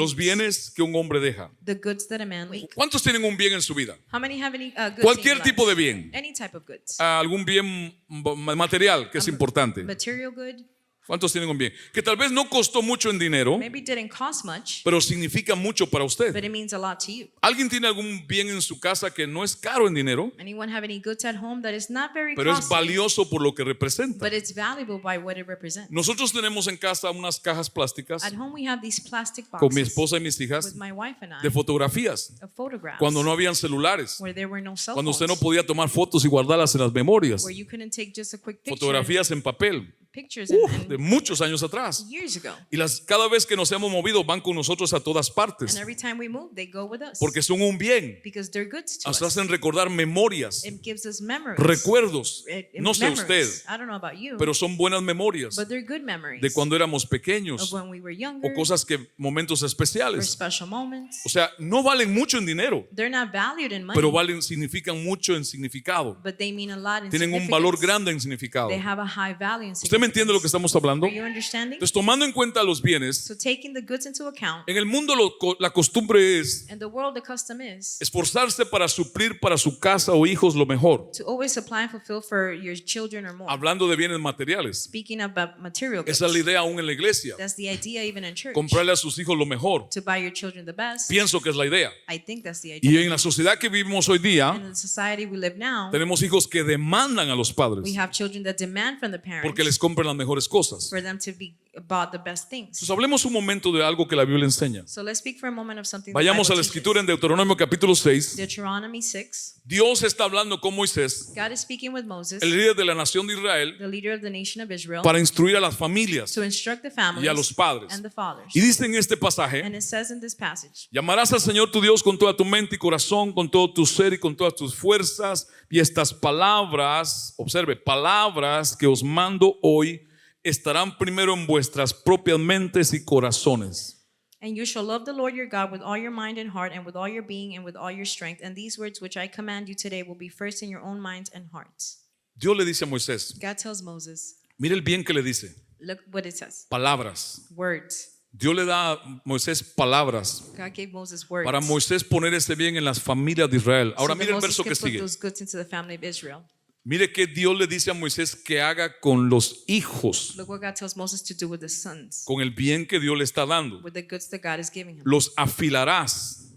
Los bienes que un hombre deja. The goods that a man leaves. ¿Cuántos tienen un bien en su vida? How many have any goods Cualquier in your tipo de life? bien. Any type of goods. Algún bien material que es importante. Material good. ¿Cuántos tienen un bien? Que tal vez no costó mucho en dinero, Maybe it didn't cost much, pero significa mucho para usted. but it means a lot to you. ¿Alguien tiene algún bien en su casa que no es caro en dinero, Anyone have any goods at home that is not very pero es costly, valioso por lo que representa? but it's valuable by what it represents? Nosotros tenemos en casa unas cajas plásticas At home we have these plastic con mi boxes esposa y mis hijas with my wife and I de fotografías, of photographs cuando no habían celulares, where there were no cell cuando usted no phones, podía tomar fotos y guardarlas en las memorias, where you couldn't take just a quick picture, fotografías en papel, pictures de and muchos años atrás. years ago. Y cada vez que nos hemos movido van con nosotros a todas partes, And every time we move, they go with us porque son un bien. because they're goods to Nos us. hacen recordar memorias, It gives us memories. recuerdos. No sé Memories. usted, I don't know about you, pero son buenas memorias but they're good memories de cuando éramos of pequeños when we were younger o cosas momentos or especiales. special moments. O sea, no valen mucho en dinero, They're not valued in money, pero significan mucho en significado. but they mean a lot in Tienen un valor significance. grande en significado. They have a high value in ¿Usted me entiende lo que significance. estamos hablando? Are you understanding? Entonces, tomando en cuenta los bienes, So taking the goods into account, en el mundo la costumbre es and the world, the custom is esforzarse para suplir para su casa o hijos lo mejor. to always supply and fulfill for your children or more. Hablando de bienes materiales. Speaking about material goods, Esa es la idea aún en la iglesia. that's the idea even in church. Comprarle a sus hijos lo mejor. To buy your children the best. Pienso que es la idea. I think that's the Y idea. en la sociedad que vivimos hoy In día, the society we live now, tenemos hijos que demandan a los padres we have children that demand from the parents porque les compren las mejores cosas. for them to be bought the best things. Entonces, hablemos un momento de algo que la Biblia enseña. So let's speak for a moment of something. Vayamos the a la Bible escritura en teaches. Deuteronomio capítulo 6. Deuteronomy 6. Dios está hablando con Moisés, God is speaking with Moses, el líder de la nación de Israel, the leader of the nation of Israel, para instruir a las familias to instruct the families y a los padres. and the fathers. Y dice en este pasaje: And it says in this passage, llamarás al Señor tu Dios con toda tu mente y corazón, con todo tu ser y con todas tus fuerzas. Y estas palabras, observe, palabras que os mando hoy estarán primero en vuestras propias mentes y corazones. and you shall love the Lord your God with all your mind and heart and with all your being and with all your strength. And these words which I command you today will be first in your own minds and hearts. Dios le dice a Moisés, God tells Moses, mire el bien que le dice, look what it says. palabras. Words. Dios le da a Moisés palabras God gave Moses words. para Moisés poner ese bien en las familias de Israel. Ahora so mire el that Moses verso que could put sigue. those goods into the family of Israel. Mire que Dios le dice a Moisés que haga con los hijos, Look what God tells Moses to do with the sons, con el bien que Dios le está dando. with the goods that God is giving him. Los afilarás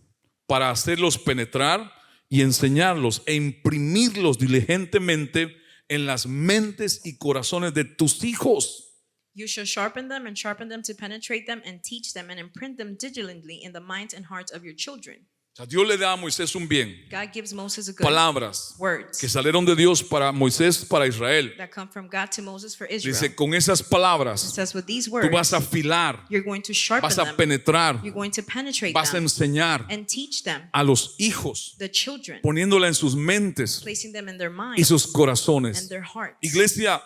para hacerlos penetrar y enseñarlos e imprimirlos diligentemente en las mentes y corazones de tus hijos. You shall sharpen them and sharpen them to penetrate them and teach them and imprint them diligently in the minds and hearts of your children. O sea, Dios le da a Moisés un bien, God gives Moses a good palabras words que salieron de Dios para Moisés, para Israel. that come from God to Moses for Israel. Dice, con esas It palabras says with these tú words, vas a afilar, you're going to sharpen vas a them, penetrar, you're going to penetrate vas a them enseñar and teach them, a los hijos, the children, poniéndola en sus mentes placing them in their y minds sus and corazones. their hearts. Iglesia,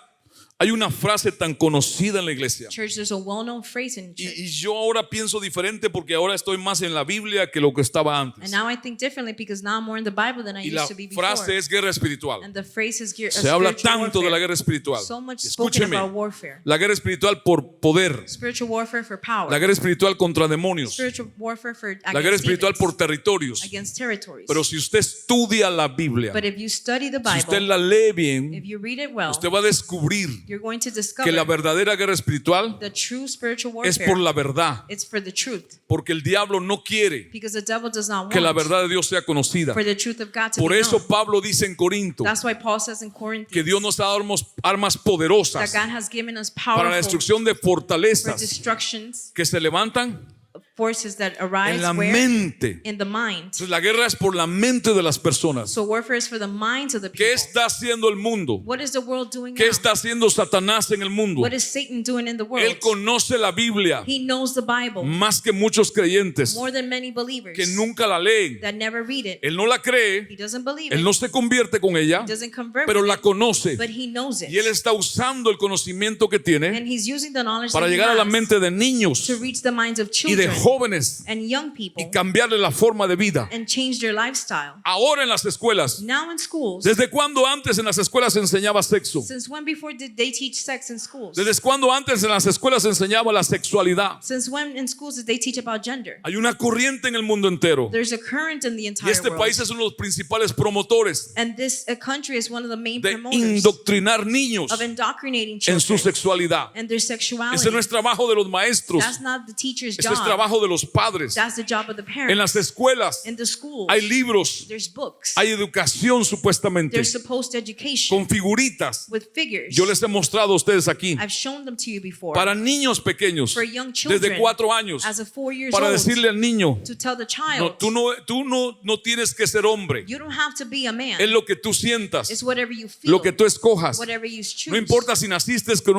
hay una frase tan conocida en la iglesia. Church, there's a well-known phrase in church. Y yo ahora pienso diferente porque ahora estoy más en la Biblia que lo que estaba And antes. now I think differently because now I'm more in the Bible than I Y la used to be before. frase es guerra espiritual. And the phrase is Se habla tanto de la guerra espiritual. So much spoken Escúcheme, about warfare. la guerra espiritual por poder, Spiritual warfare for power. la guerra espiritual contra demonios, Spiritual warfare for la guerra against espiritual demons, por territorios. against territories. Pero si usted estudia la Biblia, But if you study the si usted Bible, la lee if bien, you read it well, usted va a descubrir you're going to que discover la verdadera guerra espiritual the true spiritual es warfare. por la verdad, It's for the truth. porque el diablo no quiere Because the devil does not que la want verdad de Dios sea conocida. for the truth of God to Por be eso known. Pablo dice en Corinto That's why Paul says in que Corinthians Dios nos ha dado armas that poderosas God has given us para la powerful destrucción de for fortalezas destructions, que se levantan forces that en arise la where? mente. In the mind. Entonces la guerra es por la mente de las personas. So warfare is for the minds of the people. ¿Qué está haciendo el mundo? What is the world doing ¿Qué now? está haciendo Satanás en el mundo? What is Satan doing in the world? Él conoce la Biblia He knows the Bible más que muchos creyentes more than many believers que nunca la leen. that never read it. Él no la cree, He doesn't believe él it. no se convierte con ella, He doesn't convert pero with la it, conoce. but he knows it. Y él está usando el conocimiento que tiene And he's using the knowledge para that he llegar a la has mente de niños to reach the minds of y de children jóvenes and young y people cambiarle la forma de vida. and change their lifestyle. Ahora en las escuelas, Now in schools, ¿desde cuándo antes en las escuelas se enseñaba sexo? since when before did they teach sex in schools? ¿Desde cuándo antes en las escuelas se enseñaba la sexualidad? Since when in schools did they teach about gender? Hay una corriente en el mundo entero There's a current in the y entire este world. país es uno de los principales promotores And this country is one of the main de promoters indoctrinar niños of indoctrinating en su children sexualidad. and their Ese sexuality. no es trabajo de los maestros, That's not the teacher's ese es job. trabajo de los padres. That's the job of the En las parents. escuelas In the schools, hay libros, there's books. hay educación supuestamente, There's supposed education con figuritas. with figures. Yo les he mostrado a ustedes aquí, I've shown them to you before. para niños pequeños, For young children, desde 4 años, as of 4 years para old, decirle al niño, to tell the no, child, tú no tienes que ser hombre, you don't have to be a man. es lo que tú sientas, It's whatever you feel, lo que tú escojas. whatever you choose. No importa si naciste con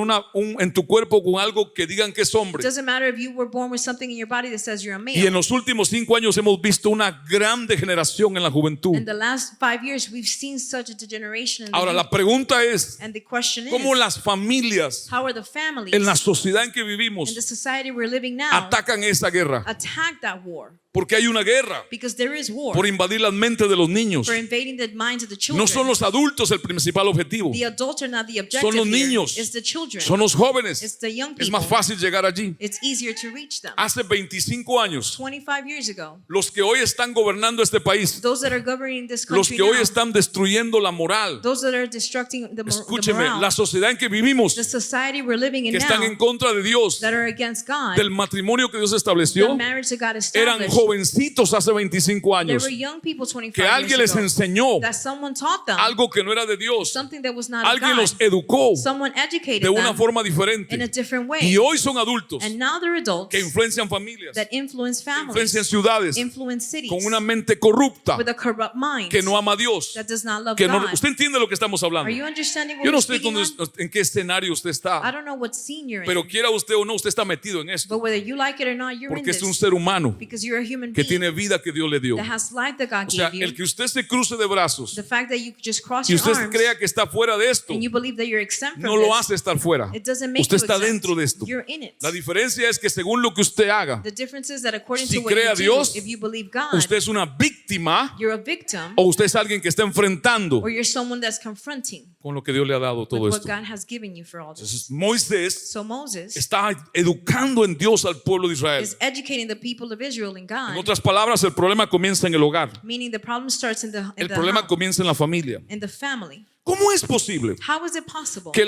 en tu cuerpo con algo que digan que es hombre. It doesn't matter if you were born with something in your body that says you're a Y en male. los últimos 5 años hemos visto una gran degeneración en la juventud. In the last 5 years, we've seen such a degeneration in the Ahora youth. la pregunta es, And the question ¿cómo is, las familias how are the families en la sociedad en que in vivimos the society we're living now atacan esa guerra? attack that war? Porque hay una guerra Because there is war por invadir las mentes de los niños. for invading the minds of the children. No son los adultos el principal objetivo, The adults are not the objective son los here. niños, It's the children. son los jóvenes. It's the young Es people. más fácil llegar allí. It's easier to reach them. Hace 25 años, 25 years ago, los que hoy están gobernando este país, those that are governing this los country que hoy now, están destruyendo la moral, those that are destructing the escúcheme, morale, la sociedad en que vivimos, the society we're living in que están en now, contra de Dios, that are against God, del matrimonio que Dios the estableció, marriage that God eran established, jovencitos hace 25 there años, were young people 25 que alguien years les ago, enseñó that someone taught them algo que no era de Dios, something that was not of alguien God. los educó Someone educated de una them forma in a diferente. different way. Y hoy son adultos And now they're adults que influencian familias, that influence que families, influencian ciudades, influence cities con una mente corrupta, with a corrupt mind que no ama a Dios, that does not love que no, God. usted entiende lo que estamos Are hablando. you understanding what Yo no we're sé speaking on? en qué escenario usted I está, don't know what scene you're pero in, quiera usted o no, usted está metido en esto, but whether you like it or not, you're in porque es un this ser humano because you're a human que being tiene vida que Dios le dio. that has life that God O sea, gave you. el que usted se cruce de brazos The fact that you just cross y your usted arms crea que está fuera de esto, and you believe that you're exempt no from lo this, hace estar fuera. it doesn't make Usted you está exempt. dentro de esto. You're in it. La diferencia es que según lo que usted haga, The difference is that according si to what cree a you do, Dios, if you believe God, usted es una víctima you're a victim o usted es alguien que está enfrentando or you're someone that's confronting con lo que Dios le ha dado with todo what esto. God has given you for all this. Entonces, Moisés So Moses está educando en Dios al pueblo de Israel. is educating the people of Israel in En God, otras palabras, el problema comienza en el hogar. meaning the problem starts in El problema house, comienza en la familia. in the family. ¿Cómo es posible How is it possible que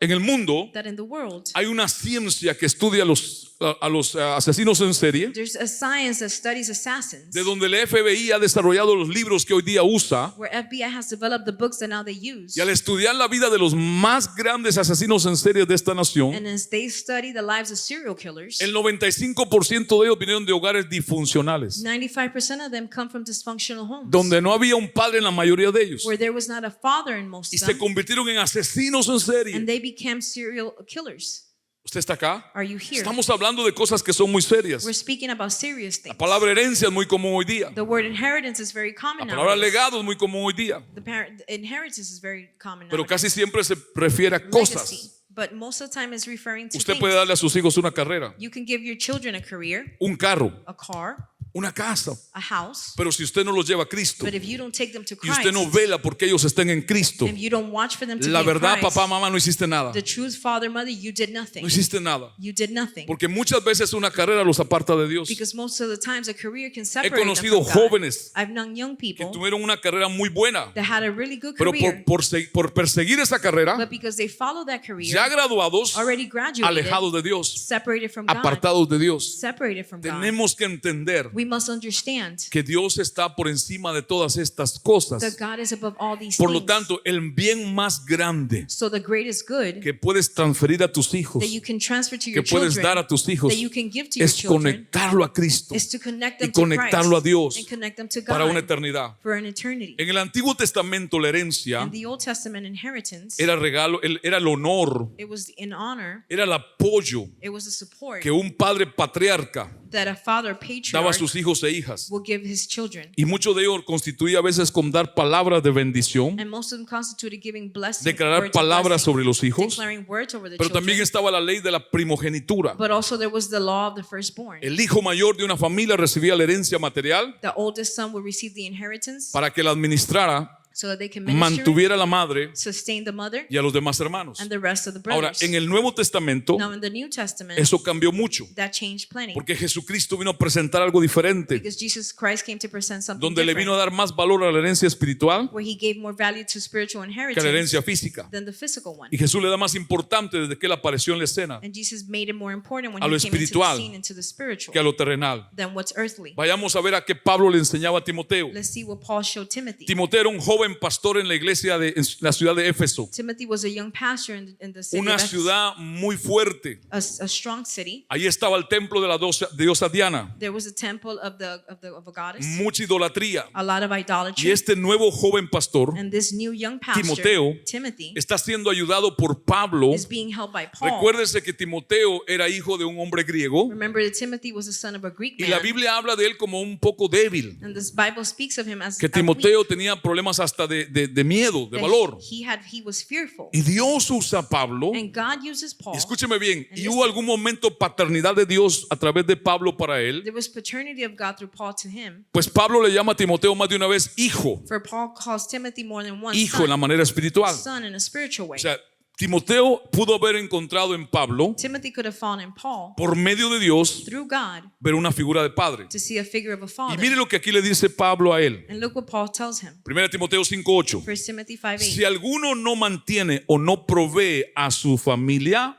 en el mundo that in the world hay una ciencia que estudia a los asesinos en serie, there's a science that studies assassins, de donde el FBI ha desarrollado los libros que hoy día usa, where FBI has developed the books that now they use, y al estudiar la vida de los más grandes asesinos en serie de esta nación, and as they study the lives of serial killers, el 95% de ellos vinieron de hogares disfuncionales, 95% of them come from dysfunctional homes, donde no había un padre en la mayoría de ellos, where there was not a father in most y of se them, convirtieron en asesinos en and serie. they became serial killers. ¿Usted está acá? Are you here? Estamos hablando de cosas que son muy serias. We're speaking about serious things. La palabra herencia es muy común hoy día. The word inheritance is very common La palabra nowadays. legado es muy común hoy día. The inheritance is very common Pero nowadays. casi siempre se refiere a Legacy. cosas. But most of the time is referring to Usted things. puede darle a sus hijos una carrera, You can give your children a career, un carro, a car, una casa. a house, Pero si usted no los lleva a Cristo but if you don't take them to y Christ, usted no vela porque ellos estén en Cristo, if you don't watch for them to la be in verdad, Christ, papá, mamá, no hiciste nada. the truth, father, mother, you did nothing. No hiciste nada. You did nothing. Porque muchas veces una carrera los aparta de Dios. Because most of the times a career can He separate them conocido from God. jóvenes I've known young que people tuvieron una carrera muy buena, that had a really good pero career, por perseguir esa carrera, but because they followed that career, ya graduados, already graduated, alejados de Dios, separated from God, apartados de Dios. separated from God. Tenemos que entender We must understand que Dios está por encima de todas estas cosas. that God is above all these Por lo things. tanto, el bien más grande So the greatest good que puedes transferir a tus hijos, that you can transfer to que your puedes children, dar a tus hijos, that you can give to your es children, conectarlo a Cristo is to connect them y to conectarlo a Christ Dios and connect them to para una God eternidad. for an eternity. En el Antiguo Testamento la herencia In the Old Testament inheritance, era regalo, era el honor, it was an honor, era el apoyo it was a support que un padre patriarca that a father, daba a patriarch, sus hijos e hijas. will give his children. Y mucho de ello constituía a veces con dar palabras de bendición, And most of them constituted giving blessings, declarar words of palabras blessing, sobre los hijos, declaring words over the pero también children. estaba la ley de la primogenitura. But also there was the law of the firstborn. El hijo mayor de una familia recibía la herencia material The oldest son will receive the inheritance para que la administrara, so that they can minister it, mantuviera a la madre sustain the mother y a los demás hermanos. and the rest of the Ahora, brothers. en el Nuevo Testamento, Now in the New Testament, eso cambió mucho, that changed plenty. porque Jesucristo vino a presentar algo diferente, Because Jesus Christ came to present something donde le vino a different, dar más valor a la herencia espiritual where he gave more value to spiritual que a la inheritance herencia física. than the physical one. Y Jesús le da más importante desde que él apareció en la escena And Jesus made it more important when a lo he came into the espiritual scene, into the spiritual, que a lo terrenal. than what's earthly. Vayamos a ver a qué Pablo le enseñaba a Timoteo. Let's see what Paul showed Timothy. Timoteo era un joven pastor en la iglesia en la ciudad de Éfeso, Timothy was a young pastor in the city una of Ephesus, ciudad muy fuerte. a strong city. Ahí estaba el templo de la diosa Diana, There was a temple of a goddess, mucha idolatría. a lot of Y idolatry. este nuevo joven pastor And this new young pastor, Timoteo, Timothy, está siendo ayudado por Pablo. is being held by Paul. Recuérdese que Timoteo era hijo de un hombre griego Remember that Timothy was the son of a Greek y la man. Biblia habla de él como un poco débil, And this Bible speaks of him as que weak, Timoteo tenía problemas hasta de miedo, de that valor. he was fearful. Y Dios usa a Pablo. And God uses Paul. Y escúcheme bien, And y hubo algún momento paternidad de Dios a través de Pablo para él. There was paternity of God through Paul to him. Pues Pablo le llama a Timoteo más de una vez hijo, For Paul calls Timothy more than one hijo en la son, manera espiritual. son in a spiritual way. O sea, Timoteo pudo haber encontrado en Pablo, Timothy could have found in Paul, por medio de Dios, through God, ver una figura de padre. to see a figure of a Y father. mire lo que aquí le dice Pablo a él. And look what Paul tells him. 1 Timoteo 5:8. 1 Timothy 5:8. Si alguno no mantiene o no provee a su familia,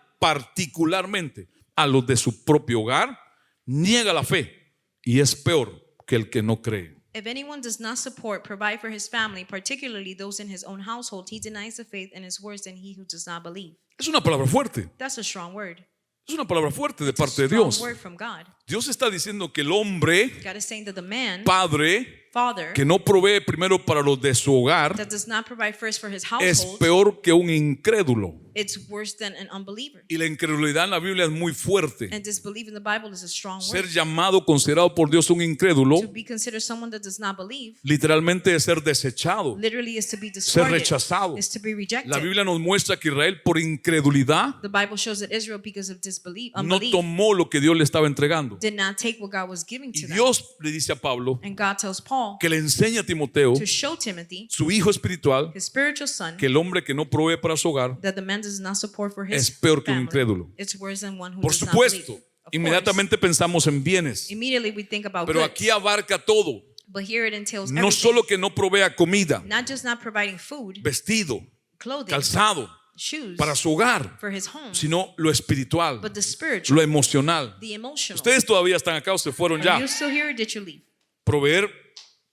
particularmente a los de su propio hogar, niega la fe y es peor que el que no cree. If anyone does not support, provide for his family, particularly those in his own household, he denies the faith and is worse than he who does not believe. Es una palabra fuerte. That's a strong word. Es una palabra fuerte de It's a parte de strong Dios. word from God. Dios está diciendo que el hombre, God is saying that the man, padre, father, que no provee primero para los de su hogar, that does not provide first for his es household, peor que un incrédulo. it's worse than an unbeliever. Y la incredulidad en la Biblia es muy fuerte. And disbelief in the Bible is a strong Ser word. llamado, considerado por Dios un incrédulo, To be considered someone that does not believe, literalmente es ser desechado, literally is to be ser discarded, rechazado. is to be rejected. La Biblia nos muestra que Israel por incredulidad The Bible shows that Israel, because of disbelief, no unbelief, tomó lo que Dios le estaba entregando. did not take what God was giving Y to them. Dios le dice a Pablo And God tells Paul que le enseña a Timoteo, to show Timothy, su hijo espiritual, his spiritual son, que el hombre que no provee para su hogar that the man does not support for es his peor que un family. incrédulo. It's worse than one who Por does not believe. supuesto, Of course, inmediatamente pensamos en bienes, immediately we think about pero goods, aquí abarca todo. but here it entails No everything. solo que no provea comida, Not just not providing food, vestido, clothing, calzado shoes para su hogar, for his home, sino lo espiritual, but the spiritual, lo emocional. the emotional. Ustedes todavía están acá o se fueron Are ya. you still here or did you leave? Proveer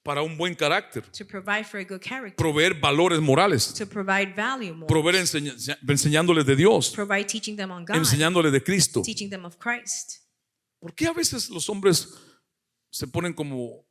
para un buen carácter, To provide for a good character, proveer valores morales, to provide value more, proveer enseñándoles de Dios, provide teaching them on God, enseñándoles de Cristo. teaching them of Christ. ¿Por qué a veces los hombres se ponen como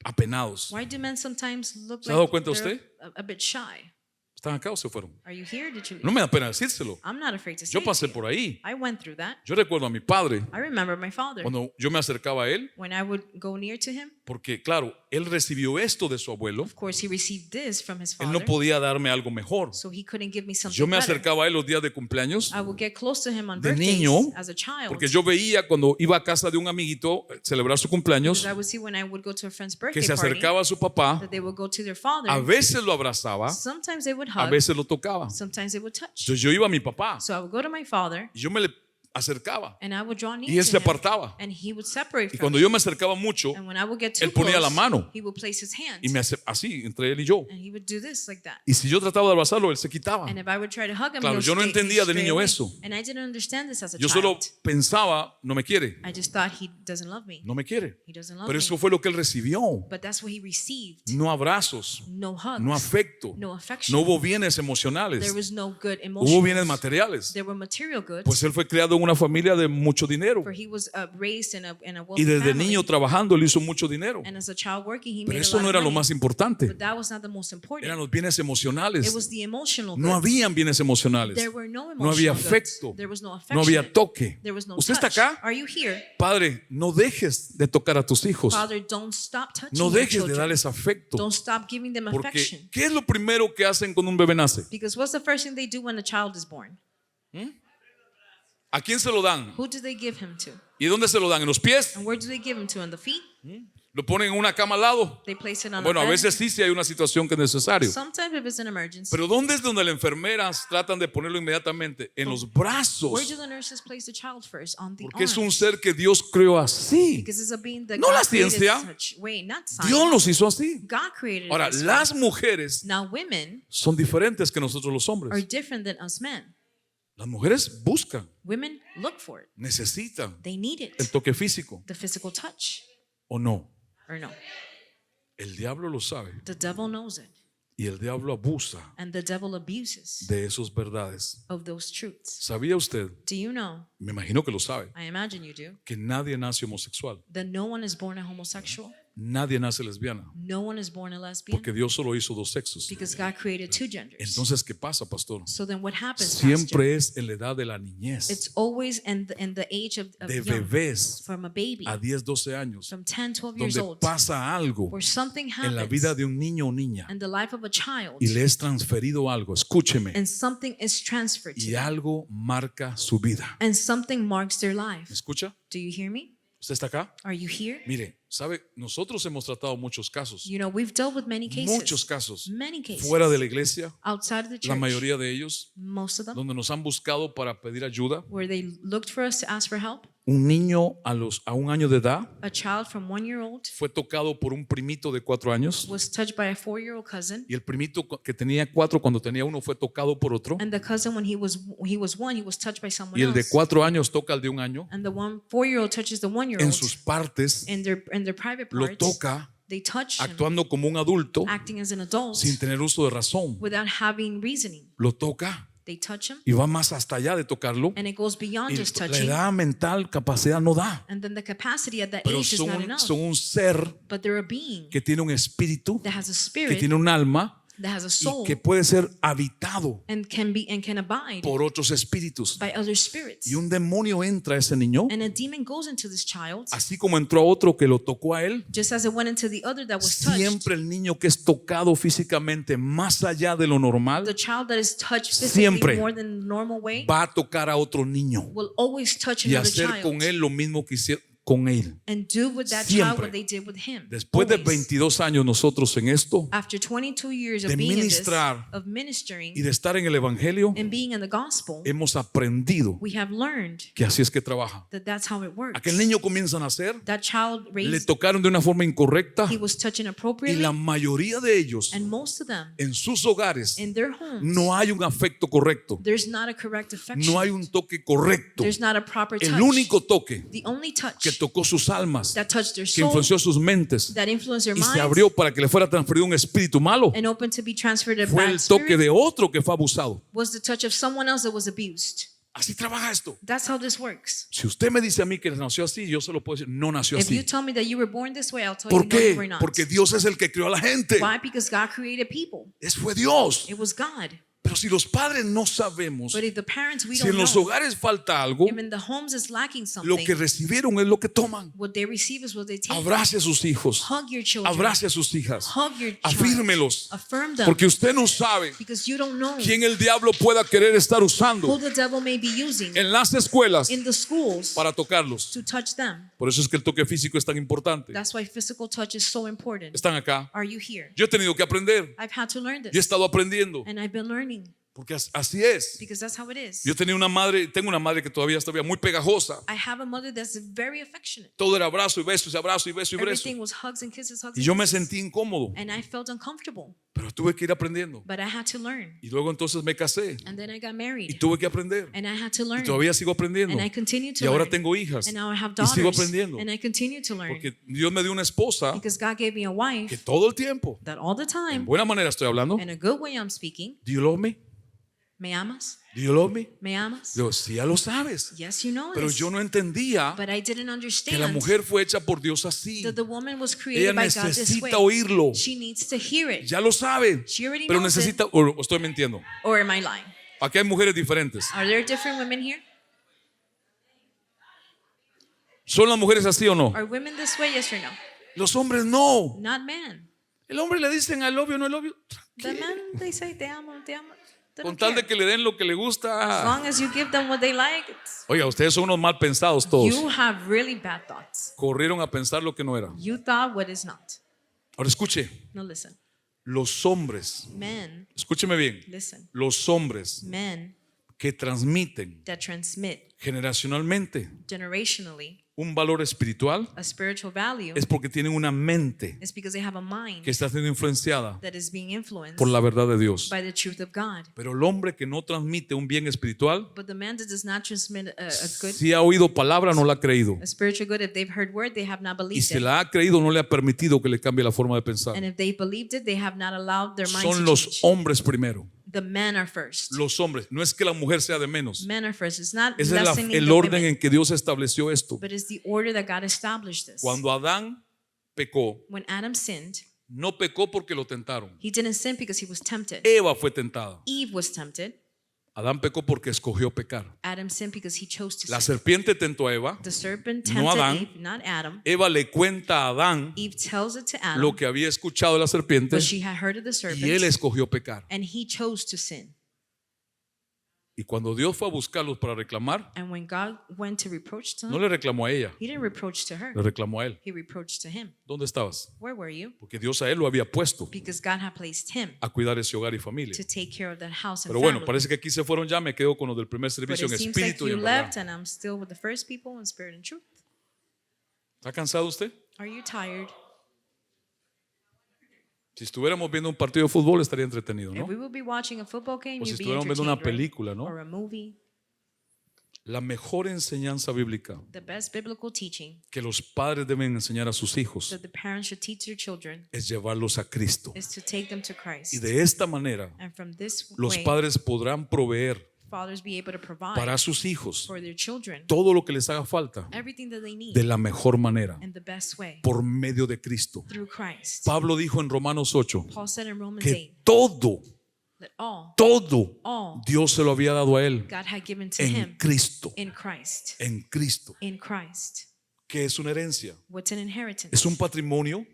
apenados? Why do men sometimes look ¿Se ha dado like cuenta they're usted? a bit shy? ¿Están acá o se fueron? Are you here or did you leave? No me da pena decírselo. I'm not afraid to say Yo it pasé to you. por ahí. I went through that. Yo recuerdo a mi padre I remember my father. cuando yo me acercaba a él, When I would go near to him, porque claro, él recibió esto de su abuelo. of course he received this from his Él father, no podía darme algo mejor. so he couldn't give me something Yo me better. acercaba a él los días de cumpleaños, I would get close to him on de birthdays niño, as a child. porque yo veía cuando iba a casa de un amiguito celebrar su cumpleaños, Because I would see when I would go to a friend's que birthday se party acercaba a su papá, that they would go to their father. a veces lo abrazaba, Sometimes they would a hug, veces lo tocaba. sometimes they would touch. Entonces yo iba a mi papá So I would go to my father y yo me le acercaba and I would draw near y él to se him, apartaba. and he would separate Y from cuando me. yo me acercaba mucho, And when I would get too él ponía la close, mano he would place his hand y me hace así entre él y yo. and he would do this like that. Y si yo trataba de abrazarlo, él se quitaba. And if I would try to hug him, Claro, he would yo no stay entendía de straight niño away. eso. And I didn't understand this as a Yo child. solo pensaba, no me quiere, I just thought he doesn't love me. no me quiere. He doesn't love Pero me. eso fue lo que él recibió. But that's what he received. No abrazos, No hugs. no afecto, No affection. no hubo bienes There emocionales, was no good hubo emotions. bienes materiales. There were material goods. Pues él fue criado en en una familia de mucho dinero. For he was raised in a Y wealthy desde family. niño trabajando, él hizo mucho dinero. And as a child working, he Pero made eso a no lot era of lo money. más importante. But that was not the most important. Eran los bienes It emocionales. was the emotional No goods. habían bienes emocionales. There were no No había emotional afecto. goods. There was no No había affection. toque. There was no ¿Usted está touch. acá? Are you here? Padre, no dejes de tocar a tus hijos. Father, don't stop touching No your dejes de children. darles afecto. Don't stop giving them Porque, affection. ¿qué es lo primero que hacen cuando un bebé nace? Because what's the first thing they do when a child is born? ¿A quién se lo dan? Who do they give him to? ¿Y dónde se lo dan? ¿En los pies? And where do they give him to? On the feet? ¿Lo ponen en una cama al lado? They place it on Bueno, a a bed. veces sí, si hay una situación que es necesario. Sometimes if it's an emergency. Pero ¿dónde es donde las enfermeras tratan de ponerlo inmediatamente? En los Where brazos. do the nurses place the child first? On the Porque es un arms. ser que Dios creó así. Because it's a being that No God la created ciencia. such way, not science. Dios los hizo así. God created Ahora, it this way. las mujeres Now women son diferentes que nosotros los are hombres. different than us men. Las mujeres buscan, Women look for it. necesitan They need it. el toque físico, The physical touch. ¿o no? Or no. El diablo lo sabe The devil knows it. y el diablo abusa And the devil abuses de esas verdades. of those truths. ¿Sabía usted? Do you know? Me imagino que lo sabe, I imagine you do. que nadie nace homosexual, That no one is born a homosexual. nadie nace lesbiana, No one is born a lesbian. porque Dios solo hizo dos sexos. Because God created two genders. Entonces, ¿qué pasa, pastor? So then what happens, Pastor? Siempre es en la edad de la niñez, It's always in the age of de young. bebés From a baby. a 10, 12 años, From 10, 12 years donde old. pasa algo Where something en la vida happens de un niño o niña in the life of a child. y le es transferido algo, escúcheme, And something is transferred to y them. algo marca su vida. And something marks their life. ¿Me escucha? Do you hear me? ¿Usted está acá? Are you here? Mire, sabe, nosotros hemos tratado muchos casos, You know, we've dealt with many cases. muchos casos, Many cases. fuera de la iglesia, Outside of the church. la mayoría de ellos, Most of them. donde nos han buscado para pedir ayuda. Where they looked for us to ask for help. Un niño a un año de edad A child from 1 year old fue tocado por un primito de 4 años was touched by a 4-year-old cousin. y el primito que tenía 4 cuando tenía 1 fue tocado por otro And the cousin, when he was 1, he was touched by someone y el de else. 4 años toca al de 1 año. And the 4-year-old touches the 1-year-old En sus partes in their private lo parts. toca They touch him, actuando como un adulto acting as an adult sin tener uso de razón. without having reasoning. Lo toca They touch him, y va más hasta allá de tocarlo. and it goes beyond Y just la touching. edad mental, capacidad no da. And then the capacity at that Pero age is not enough. son un ser But they're a being que tiene un espíritu, that has a que spirit, tiene un alma that has a y soul, que puede ser habitado and can abide por otros espíritus. by other spirits. Y un demonio entra a ese niño, And a demon goes into this child, así como entró a otro que lo tocó a él. just as it went into the other that was touched. Siempre el niño que es tocado físicamente más allá de lo normal The child that is touched Siempre physically more than the normal way va a tocar a otro niño will always touch y another hacer child con él lo mismo que hicieron con él. and do with that Siempre. child what they did with him. Después de Always. 22 años nosotros en esto After 22 years of de being in this, ministrar of ministering y de estar en el evangelio, and being in the gospel, hemos aprendido we have learned que así es que trabaja. that that's how it works. Aquel niño comienza a nacer, That child le raised, tocaron de una forma incorrecta he was touched y inappropriately, la mayoría de ellos and most of them en sus hogares in their homes, no hay un afecto correcto, there's not a correct affection. no hay un toque correcto. There's not a proper touch. El único toque The only touch que tocó sus almas, that touched their que soul, influenció sus mentes that influenced their y se minds, abrió para que le fuera transferido un espíritu malo, and open to be transferred to fue bad el toque spirit, de otro que fue abusado. was the touch of someone else that was abused. Así trabaja esto. That's how this works. Si usted me dice a mí que nació así, yo se lo puedo decir, no nació If you así. tell me that you were born this way, I'll tell ¿Por you no, you were qué? not. Porque Dios es el que creó a la gente. Why? Because God created people. Eso fue Dios. It was God. Pero si los padres no sabemos, But if the parents, we si don't en los know, hogares falta algo, if in the homes is lacking lo something, que recibieron es lo que toman. what they receive is what they take. Abrace a sus hijos, Hug your children. abrace a sus hijas, Hug your child. afírmelos, Affirm them. porque usted no sabe Because you don't know quién el diablo pueda querer estar who usando the devil may be using en las escuelas in the schools para tocarlos. to touch them. Por eso es que el toque físico es tan importante. That's why physical touch is so important. Están acá. Are you here? Yo he tenido que aprender. I've had to learn Yo he this. estado aprendiendo. And I've been learning Porque así es. because that's how it is. Yo tenía una madre, tengo una madre que todavía estaba muy pegajosa. I have a mother that's very affectionate. Todo era abrazo y beso, y abrazo y beso y beso. Everything was hugs and kisses, hugs Y and yo me kisses. sentí incómodo, And I felt uncomfortable, pero tuve que ir aprendiendo. but I had to learn. Y luego entonces me casé And then I got y married, tuve que aprender. and I had to Y learn. todavía sigo aprendiendo. And I continue Y to ahora learn. tengo hijas And now I have y sigo daughters, aprendiendo. and I continue to learn Porque Dios me dio una esposa because God gave me a que wife todo el tiempo, that all the en time, buena manera estoy hablando, in a good way I'm speaking, do you love me? ¿Me amas? Do you love me? ¿Me amas? Yo, sí, ya lo sabes. Yes, you know Pero this. yo no entendía But I didn't que la understand mujer fue hecha por Dios así. that the woman was Ella created by God this way. necesita oírlo. She needs to hear it. Ya lo sabe. She already Pero knows necesita, o estoy mintiendo. Or am I lying? Aquí hay mujeres diferentes. Are there different women here? ¿Son las mujeres así o no? Are women this way? Yes or no? Los hombres no. Not men. El hombre le dicen I love you, no I love you. The men, they say, te amo, te amo. They Con don't tal de care. que le den lo que le As gusta. long as you give them what they like, Oiga, ustedes son unos mal pensados todos. you have really bad thoughts. Corrieron a pensar lo que no era. You thought what is not. Ahora escuche, No, listen. los hombres, Men, escúcheme bien, listen. los hombres Men que transmiten that transmit generacionalmente generationally un valor espiritual a spiritual value es porque tienen una mente is because they have a mind que está siendo influenciada that is being influenced por la verdad de Dios. by the truth of God. Pero el hombre que no transmite un bien espiritual, But the man that does not transmit a good, si ha oído palabra, no la ha creído. a spiritual good, if they've heard word, they have not Y believed si it. la ha creído, no le ha permitido que le cambie la forma de pensar. And if they believed it, they have not allowed their minds Son to los change. hombres primero. The men are first. Los hombres. No es que la mujer sea de menos. Men are first. It's not Ese es lessening el the orden women, en que Dios estableció esto. but it's the order that God established this. Cuando Adán pecó, When Adam sinned, no pecó porque lo tentaron. he didn't sin because he was tempted. Eva fue tentada. Eve was tempted. Adán pecó porque escogió pecar. Adam sinned because he chose to La sin. serpiente tentó a Eva. The serpent No tempted Adán. Eve, not Adam. Eva le cuenta a Adán Eve tells it to Adam lo que había escuchado de la serpiente what she had heard of the y él serpent, escogió pecar. and he chose to sin. Y cuando Dios fue a buscarlos para reclamar, And when God went to reproach to no him, le reclamó a ella, he didn't reproach to her. le reclamó a él. He reproached to him. ¿Dónde estabas? Where were you? Porque Dios a él lo había puesto Because God had placed him a cuidar ese hogar y familia. to take care of that house and Pero bueno, family. parece que aquí se fueron ya, me quedo con los del primer But servicio it en seems like espíritu y you en left verdad. and I'm still with the first people in spirit and truth. ¿Está cansado usted? Are you tired? Si estuviéramos viendo un partido de fútbol estaría entretenido, If ¿no? we would be watching a football game, O si you'd be estuviéramos viendo una entertained, right? película, ¿no? Or a movie. La mejor enseñanza bíblica The best biblical teaching que los padres deben enseñar a sus hijos that the parents should teach their children es llevarlos a Cristo. is to take them to Christ. Y de esta manera And from this los way, padres podrán proveer fathers be able to provide para sus hijos for their children todo lo que les haga falta everything that they need de la mejor manera in the best way por medio de Cristo. through Christ. Pablo dijo en Romanos 8 Paul said in Romans que 8 todo that all Dios se lo había dado a él God had given to en him Cristo. in Christ. En Cristo. In Christ. ¿Qué es una herencia? What's an inheritance? Es un patrimonio,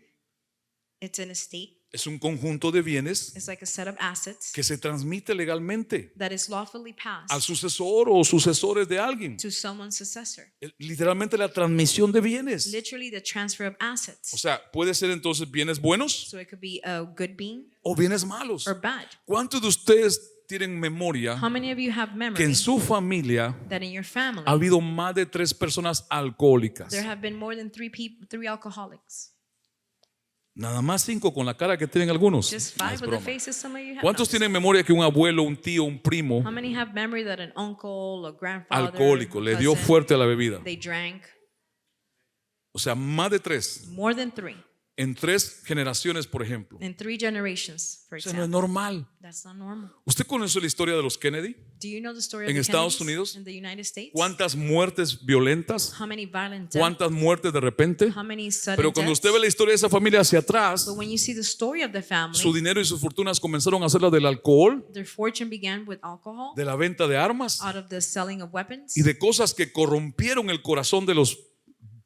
It's an estate. es un conjunto de bienes It's like a set of assets que se transmite legalmente that is lawfully passed al sucesor o sucesores de alguien. to someone's successor. Literalmente la transmisión de bienes. Literally the transfer of O assets. sea, puede ser entonces bienes buenos So it could be a good being o bienes malos. or bad. ¿Cuántos de ustedes tienen memoria How many of you have que memory en su familia that in your family ha habido más de 3 personas alcohólicas? there have been more than three alcoholics? Nada más 5 con la cara que tienen algunos. Just No, 5 es with the broma. faces some of you have. ¿Cuántos No, tienen memoria que un abuelo, un tío, un primo How many have memory that an uncle, a grandfather, alcohólico le dio cousin, fuerte a la bebida? they drank? O sea, más de 3. More than 3 En 3 generaciones, por ejemplo. in 3 generations, for O sea, no es example. normal. That's not normal. ¿Usted conoce la historia de los Kennedy? Do you know the story of En the Estados Kennedys Unidos, in the United States? ¿Cuántas muertes violentas? How many violent deaths? ¿Cuántas muertes de repente? How many sudden Pero cuando deaths? usted ve la historia de esa familia hacia atrás, But when you see the story of the family, su dinero y sus fortunas comenzaron a hacerla del alcohol, their fortune began with alcohol, de la venta de armas out of the selling of weapons, y de cosas que corrompieron el corazón de los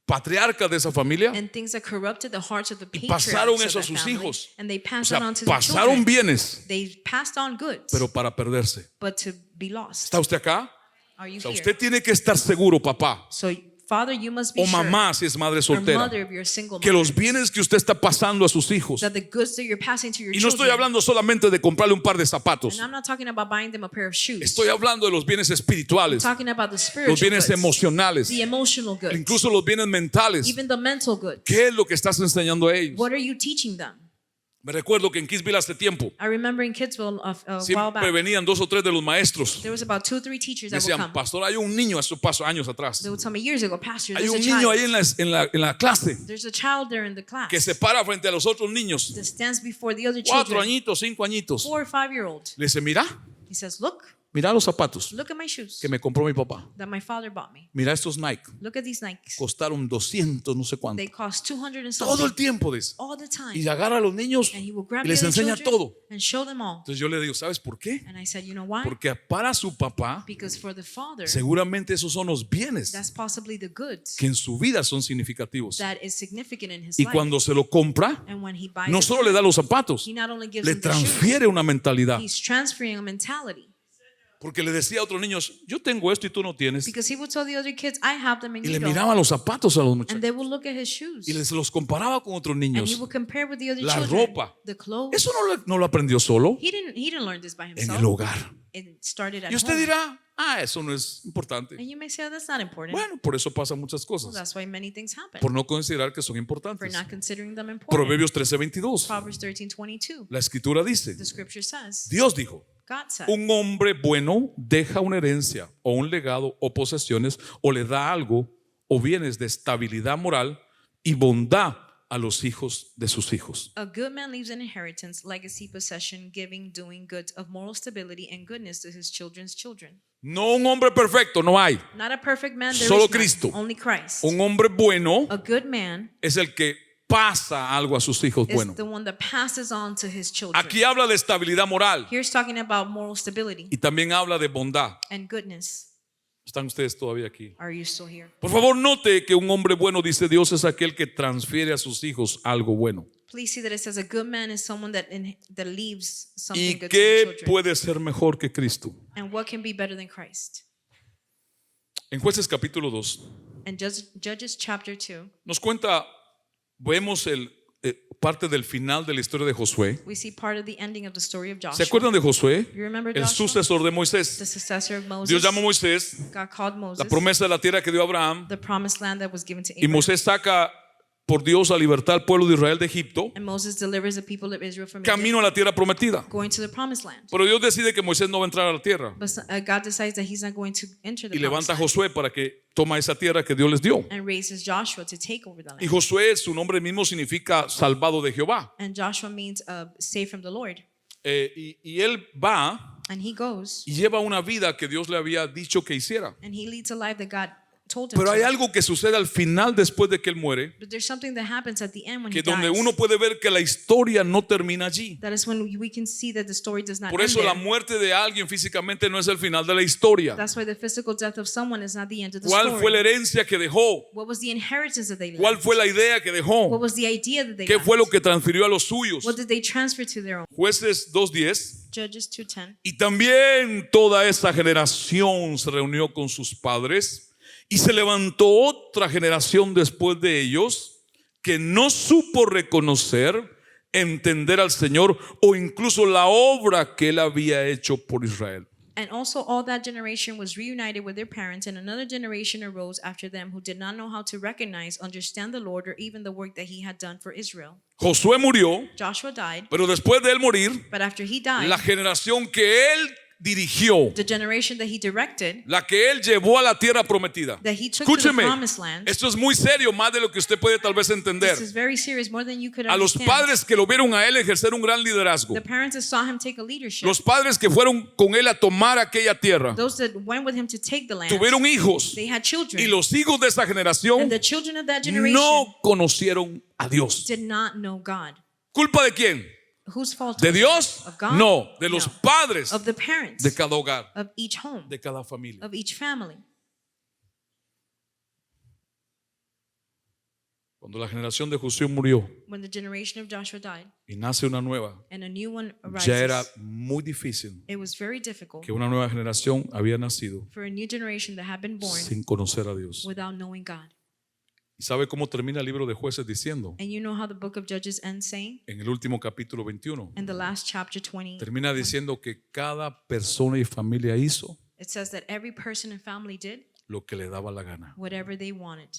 patriarcas de esa familia. and things that corrupted the hearts of the Y pasaron patriarchs eso a of the sus family, hijos. and they O passed sea, it on to the pasaron children. bienes, They passed on goods, pero para perderse. but to be lost. ¿Está usted acá? Are you O sea, here? usted tiene que estar seguro, papá So, Father, you must be o sure, mamá, si es madre or soltera, mother if you're a single que mother, los bienes que usted está pasando a sus hijos, that the goods that you're passing to your y no estoy children, hablando solamente de comprarle un par de zapatos, and I'm not talking about buying them a pair of shoes. estoy hablando de los bienes espirituales, I'm talking about the spiritual los bienes goods, emocionales, the emotional goods, incluso los bienes mentales. even the mental goods. ¿Qué es lo que estás enseñando a ellos? What are you teaching them? Me recuerdo que en Kidsville hace tiempo I remember in Kidsville a while siempre back, venían 2 o 3 de los maestros. there was about 2 or 3 teachers that would Decían, come. pastor, hay un niño, eso pasó años atrás. They would tell me years ago, Pastor, Hay there's a un niño ahí child. en la clase There's a child there in the class que se para frente a los otros niños, that stands before the other 4 children, añitos, 5 añitos. 4 or 5-year-old. Le dice, mira, He says, look, Mira los zapatos Look at my shoes que me compró mi papá. that my father bought me. Mira estos Nike. Look at these Nikes. Costaron 200, no sé cuánto. They cost 200 and Todo el something tiempo dice. all the time. Y agarra a los niños And he will grab y les the other enseña children todo. and show them all. Entonces yo le digo, ¿sabes por qué? And I said, you know why? Porque para su papá, Because for the father, seguramente esos son los bienes that's possibly the goods que en su vida son significativos. that is significant in his Y life. cuando se lo compra, And when he buys no it, solo le da los zapatos, he not only gives le them the shoes, transfiere una mentalidad. he's transferring a mentality. Porque le decía a otros niños, yo tengo esto y tú no tienes. Because he would tell the other kids, I have them and Y you le don't. miraba los zapatos a los And muchachos they will look at his shoes. y les los comparaba con otros And he niños. will compare with the other La children. ropa. The clothes. Eso no lo aprendió solo He didn't learn this by en himself. el hogar. It started at Y usted home. dirá, eso no es importante. And you may say, oh, that's not important. Bueno, por eso pasan muchas Well, cosas. that's why many things happen. Por no considerar que son For importantes. not considering them important. Proverbios 13:22. Proverbs 13:22. La escritura dice, The scripture says, Dios dijo, God said, un hombre bueno deja una herencia o un legado o posesiones o le da algo o bienes de estabilidad moral y bondad a los hijos de sus hijos. a good man leaves an inheritance, legacy, possession, giving, doing good, of moral stability and goodness to his children's children. No un hombre perfecto, no hay. Not a perfect man, there Solo is none, Cristo. only Christ. Un hombre bueno A good man es el que pasa algo a sus hijos is buenos. the one that passes on to his children. Aquí habla de estabilidad moral Here's talking about moral stability y también habla de bondad. and goodness. ¿Están ustedes todavía aquí? Are you still here? Por favor, note que un hombre bueno, dice Dios, es aquel que transfiere a sus hijos algo bueno. Please see that it says a good man is someone that leaves something ¿Y good to the qué children. puede ser mejor que Cristo? And what can be better than Christ? En Jueces capítulo 2 And Judges chapter 2, nos cuenta, vemos parte del final de la historia de Josué. we see part of the ending of the story of ¿Se Joshua. acuerdan de Josué? You remember El Joshua? sucesor de The Moisés. successor of Moses. Dios llama a Moisés, God called la Moses. promesa de la tierra que dio a Abraham, The promised land that was given to y Abraham. Moisés saca por Dios a libertar al pueblo de Israel de Egipto, And Moses delivers the people of Israel from camino Egypt, a la tierra prometida. going to the promised land. Pero Dios decide que Moisés no va a entrar a la tierra But God decides that he's not going to enter the y promised levanta a land Josué para que toma esa tierra que Dios les dio. and raises Joshua to take over the Y land. Josué, su nombre mismo significa salvado de Jehová. And Joshua means saved from the Lord. Y él va And he goes y lleva una vida que Dios le había dicho que hiciera. and he leads a life that God told him Pero hay to. algo que sucede al final después de que él muere, But there's something that happens at the end when que he donde dies. uno puede ver que la historia no termina allí. That is when we can see that the story does not Por end eso la there. muerte de alguien físicamente no es el final de la historia. That's why the physical death of someone is not the end of the ¿Cuál fue la story. herencia que dejó? What was the inheritance that they left? ¿Cuál fue la idea que What dejó? was the idea that they ¿Qué left? fue lo que transfirió a los suyos? What did they transfer to their own? Jueces 2:10. Judges 2:10. Y también toda esa generación se reunió con sus padres y se levantó otra generación después de ellos que no supo reconocer, entender al Señor o incluso la obra que él había hecho por Israel. And also all that generation was reunited with their parents, and another generation arose after them who did not know how to recognize, understand the Lord, or even the work that he had done for Israel. Josué murió, Joshua died, pero después de él morir, but after he died, la generación que él dirigió, the generation that he directed, la que él llevó a la tierra prometida. that he took to the Escúcheme, promised land, esto es muy serio, más de lo que usted puede tal vez entender. this is very serious, more than you could A los understand. padres que lo vieron a él ejercer un gran liderazgo, The parents that saw him take a leadership, los padres que fueron con él a tomar aquella tierra, those that went with him to take the land, tuvieron hijos they had children, y los hijos de esa generación and the children of that generation no conocieron a Dios. did not know God. ¿Culpa de quién? Whose fault ¿De was it? Dios? Of God? No, de los padres Of the parents, de cada hogar, of each home, de cada familia. of each family. Cuando la generación de Josué murió When the generation of Joshua died y nace una nueva, and a new one ya era arises, muy difícil it was very difficult que una nueva generación había nacido for a new generation that had been born sin conocer a Dios. without knowing God. ¿Y sabe cómo termina el libro de Jueces diciendo? And you know how the book of Judges ends saying? En el último capítulo 21, In the last chapter 20, termina diciendo que cada persona y familia hizo it says that every person and family did lo que le daba la gana. whatever they wanted.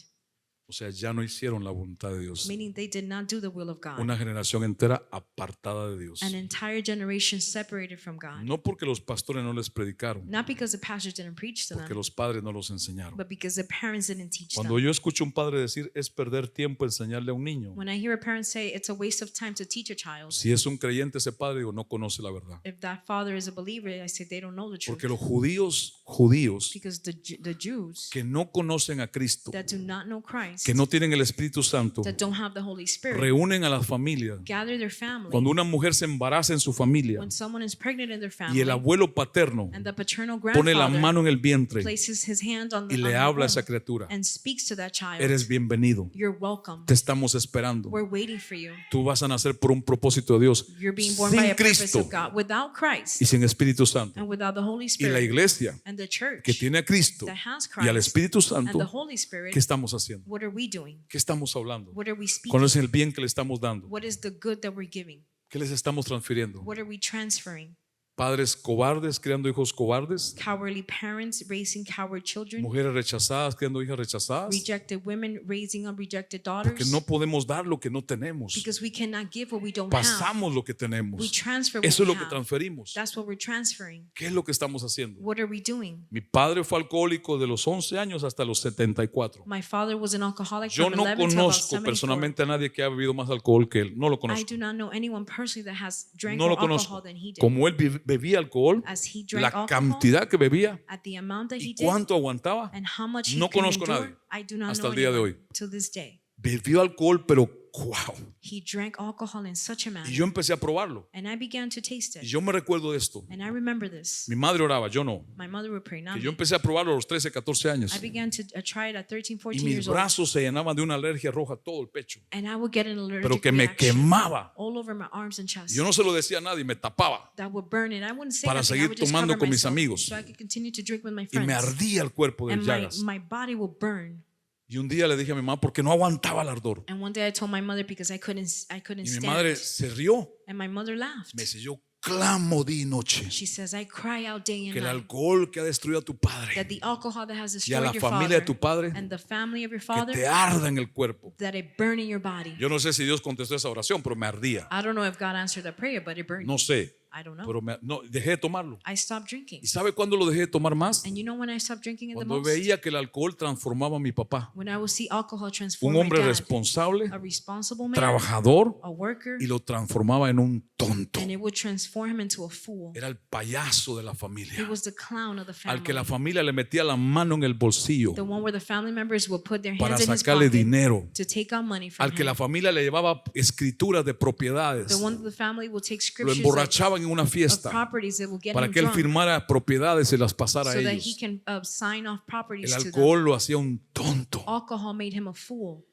O sea, ya no hicieron la voluntad de Dios. meaning they did not do the will of God. Una generación entera apartada de Dios. An entire generation separated from God. No porque los pastores no les predicaron, Not because the pastors didn't preach to porque them, los padres no los enseñaron. but because the parents didn't teach Cuando them. yo escucho a un padre decir es perder tiempo enseñarle a un niño, When I hear a parent say it's a waste of time to teach a child, si es un creyente ese padre, digo, no conoce la verdad. if that father is a believer, I say they don't know the truth. Porque los judíos Because the Jews que no conocen a Cristo, that do not know Christ, que no tienen el Espíritu Santo, that don't have the Holy Spirit, reúnen a las familias. gather their family. Cuando una mujer se embaraza en su familia When someone is pregnant in their y family, el abuelo paterno and the paternal pone la grandfather mano en el vientre places his hand on the y le on the habla a esa womb criatura, and speaks to that child, eres bienvenido, you're welcome. te estamos esperando. We're waiting for you. Tú vas a nacer por un propósito de Dios, You're being born by sin a purpose Cristo of God. Without Christ y sin Espíritu Santo. and without the Holy Y la Spirit iglesia and the church que tiene a Cristo that has y al Christ Espíritu and the Santo, Holy Spirit, ¿qué estamos haciendo? what are we doing? ¿Qué estamos hablando? What are we speaking? ¿Cuál es el bien que le estamos dando? What is the good that we're giving? ¿Qué les estamos transfiriendo? What are we transferring? Padres cobardes criando hijos cobardes, Cowardly parents raising coward children, mujeres rechazadas criando hijas rechazadas, rejected women raising up rejected porque daughters, no podemos dar lo que no tenemos. because we cannot give what we don't have. Pasamos lo que We tenemos. transfer what Eso es we lo que have. transferimos. That's what we're transferring. ¿Qué es lo que estamos haciendo? What are we doing? Mi padre fue alcohólico de los 11 años hasta los 74. My father was an alcoholic Yo from no 11 to about conozco 74. personalmente a nadie que haya bebido más alcohol que él. No lo I conozco. do not know anyone personally that has drank No more lo conozco. alcohol than he did. Como él bebía alcohol, As he drank la alcohol, cantidad que bebía at the amount that he y did, cuánto aguantaba, and how much he no can conozco a endure, nadie I do not hasta know el día de anyone hoy. till this day. bebió alcohol, pero wow. He drank alcohol in such a manner, Y yo empecé a probarlo. and I began to taste Y it. yo me recuerdo de esto. And I remember this. Mi madre oraba, yo no. My mother would pray, not Que me. yo empecé a probarlo a los 13, 14 años. I began to try it at 13, Y 14 mis years old. brazos se llenaban de una alergia roja todo el pecho. And I would get an Pero allergic que me reaction quemaba. all over my arms and chest. Yo no se lo decía a nadie, me tapaba. That would burn it. I wouldn't say Para nothing. I seguir would just tomando cover con mis myself amigos. so I could continue to drink with my Y me friends. ardía el cuerpo de And llagas. my body would burn. Y un día le dije a mi mamá porque no aguantaba el ardor. And one day I told my mother because I couldn't Y mi stand madre it. se rió. And my mother laughed. Me dice, yo clamo día y noche She says, I cry out day and que el night alcohol que ha destruido a tu padre, that the alcohol that has y a destroyed la your familia de father tu padre, and the family of your que father, te arda en el cuerpo. that it burn in your body. Yo no sé si Dios contestó esa oración, pero me ardía. I don't know if God answered that prayer, but it burned. No sé, I don't know. pero no, dejé de tomarlo. I stopped drinking. ¿Y sabe cuándo lo dejé de tomar más? And you know when I stopped drinking it the Cuando most? veía que el alcohol transformaba a mi papá. When I would see alcohol transform Un my hombre dad, responsable, a responsible man, trabajador, a worker, y lo transformaba en un tonto. and it would transform him into a fool. Era el payaso de la He familia, was the clown of the al que la family. familia le metía la mano en el bolsillo The one where the family members would put their para hands in his sacarle pocket dinero, to take out money from al que him. la familia le llevaba escrituras de The propiedades, one that the family will take lo scriptures emborrachaban en una of fiesta properties that will get para him que él drunk firmara propiedades y las pasara so a that he ellos. can sign off properties El to them. alcohol lo hacía un tonto Alcohol made him a fool,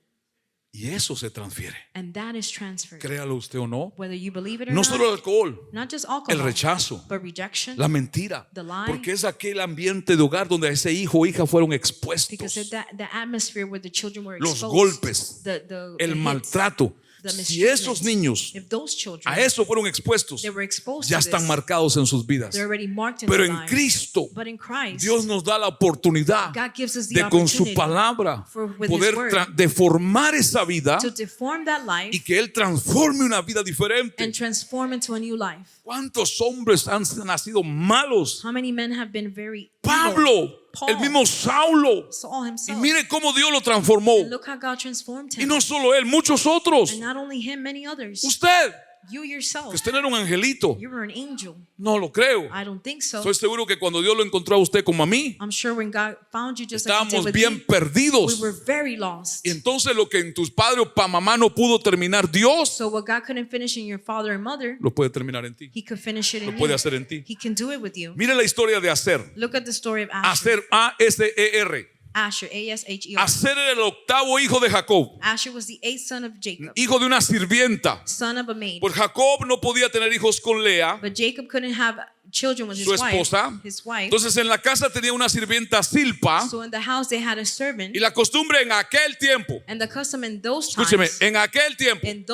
y eso se transfiere. and that is transferred. Créalo usted o no. Whether you believe it or No not, solo el alcohol, not just el alcohol, rechazo, but rejection, la mentira, the lie, porque es aquel ambiente de hogar donde ese hijo o hija fueron because expuestos. of the atmosphere where the children were Los exposed, golpes, the el hits, maltrato. the Si mistreatment. esos niños If those children a eso fueron expuestos, they were exposed ya to están this, marcados en sus vidas. they're already marked in Pero their en lives. Cristo, But in Christ, Dios nos da la oportunidad God gives us the de con su opportunity palabra with poder His word deformar esa vida to deform that life y que Él transforme una vida diferente. and transform into a new life. ¿Cuántos hombres han nacido malos? How many men have been very evil? Pablo, Paul, el mismo Saulo. Saul Y himself. mire cómo Dios lo transformó. And look how God transformed Y him. no solo él, muchos otros. And not only him, many others. Usted, You yourself, que usted no era un angelito. you were an angel. No lo creo. I don't think so. Estoy seguro que cuando Dios lo encontró a usted como a mí, I'm sure when God found you just like He did estábamos with bien me, perdidos. we were very lost. Y entonces lo que en tus padres o pa mamá no pudo terminar, Dios So what God couldn't finish in your father and mother, lo puede terminar en ti. He could finish it in Lo puede you. hacer en ti. He can do it with you. Mire la historia de Aser. Look at the story of Asher. Aser, A-S-E-R. Asher, A-S-H-E-R. Aser era el octavo hijo de Jacob, Asher was the eighth son of Jacob, hijo de una sirvienta. son of a maid. Pues Jacob no podía tener hijos con Lea, But Jacob couldn't have children with his su wife. esposa. His wife. Entonces en la casa tenía una sirvienta Silpa. So in the house they had a servant, Y la costumbre en aquel tiempo, and the custom in those escúcheme, times, en aquel tiempo, que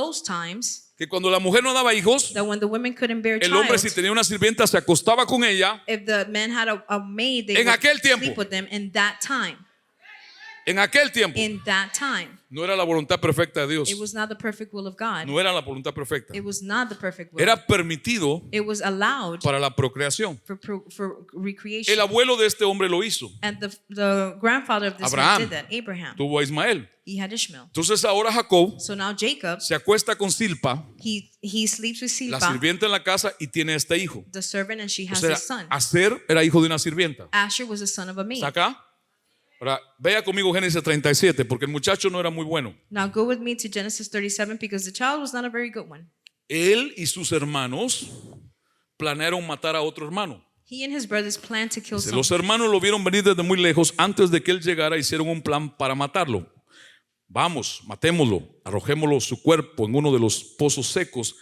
que cuando la mujer no daba hijos, that when the women couldn't bear el hombre si child, tenía una sirvienta se acostaba con ella. if the man had a maid, they En would aquel tiempo. sleep with them in that time. En aquel tiempo in that time. no era la voluntad perfecta de Dios. It was not the perfect will of God. No era la voluntad perfecta. It was not the perfect will. Era permitido It was allowed para la procreación. for recreation. El abuelo de este hombre lo hizo. And the grandfather of this Abraham. man did that, Abraham. Tuvo a Ismael. He had Ishmael. Entonces ahora Jacob So now Jacob, se acuesta con Silpa, he sleeps with la Silpa, sirvienta en la casa, y tiene este hijo. the servant, and she O has sea, a son. Aser era hijo de una sirvienta. Asher was the son of a maid. ¿Está acá? Ahora, vea conmigo Génesis 37, porque el muchacho no era muy bueno. Now go with me to Genesis 37 because the child was not a very good one. Él y sus hermanos planearon matar a otro hermano. He and his brothers planned to kill Los someone. hermanos lo vieron venir desde muy lejos. Antes de que él llegara, hicieron un plan para matarlo. Vamos, matémoslo, arrojémoslo su cuerpo en uno de los pozos secos.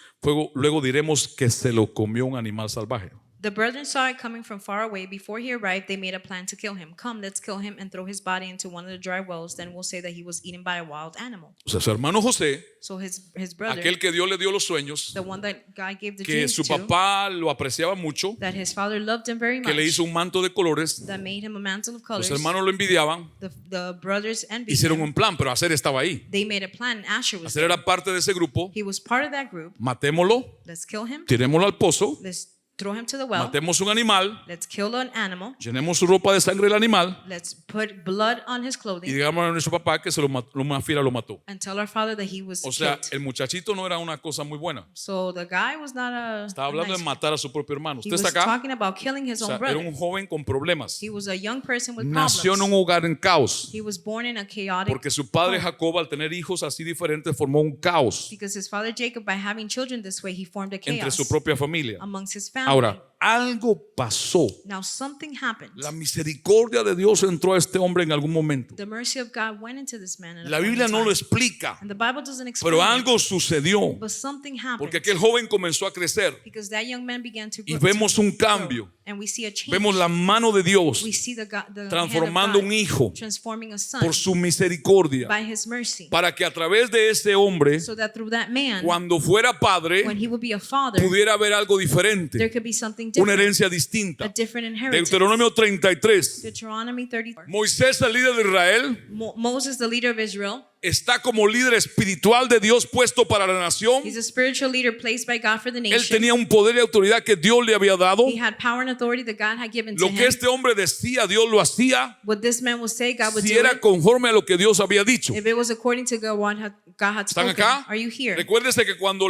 Luego diremos que se lo comió un animal salvaje. The brethren saw it coming from far away. Before he arrived, they made a plan to kill him. Come, let's kill him and throw his body into one of the dry wells. Then we'll say that he was eaten by a wild animal. O sea, su hermano José, So his brother, aquel que Dios le dio los sueños, the one that God gave the que dreams su to, papá lo apreciaba mucho, that his father loved him very que le much, hizo un manto de colores, that made him a mantle of colors. los hermanos lo envidiaban, The brothers envied hicieron him. un plan, pero Aser estaba ahí. They made a plan. Asher was Aser there. era parte de ese grupo. He was part of that group. Matémoslo, Let's kill him. tirémoslo al pozo, Let's throw him to the well. matemos un animal, Let's kill an animal. llenemos su ropa de sangre del animal Let's put blood on his y clothing digamos a nuestro papá que lo más fiera lo mató. and tell our father that he was O sea, killed. el muchachito no era una cosa muy buena. So the guy was not Estaba a hablando nice de man. matar a su propio hermano. He ¿Usted was está acá? talking about killing his O own sea, era brother. un joven con problemas. He was a young person with Nació en un problems. hogar en caos. He was born in a chaotic Porque su padre home. Jacob, al tener hijos así diferentes, formó un caos Because his father Jacob, by having children this way, he formed a entre chaos su propia familia. amongst his family. Ahora, algo pasó. Now something happened. La misericordia de Dios entró a este hombre en algún momento. The mercy of God went into this man. At a La point in Biblia no lo time. explica, And the Bible doesn't explain pero it, algo sucedió. but something happened. Porque aquel joven comenzó a crecer Because that young man began to y grow. vemos un cambio. And we see a change. Vemos la mano de Dios We see the transformando un hijo transforming a son por su misericordia, by his mercy. para que a través de ese hombre, So that through that man, cuando fuera when padre, he would be a father, pudiera haber algo there diferente, could be something una different, herencia a distinta. different inheritance. Deuteronomio 33. Deuteronomy 34. Moisés, el líder de Israel, Moses, the leader of Israel, está como líder espiritual de Dios puesto para la nación. he's a spiritual leader placed by God for the Él nation. tenía un poder y autoridad que Dios le había dado. He had power and authority that God had given to Lo que him. este hombre decía, Dios lo hacía What this man would say, God would si do era it. conforme a lo que Dios había dicho. If it was according to God had ¿Están spoken. acá? Are you here? Recuérdese que cuando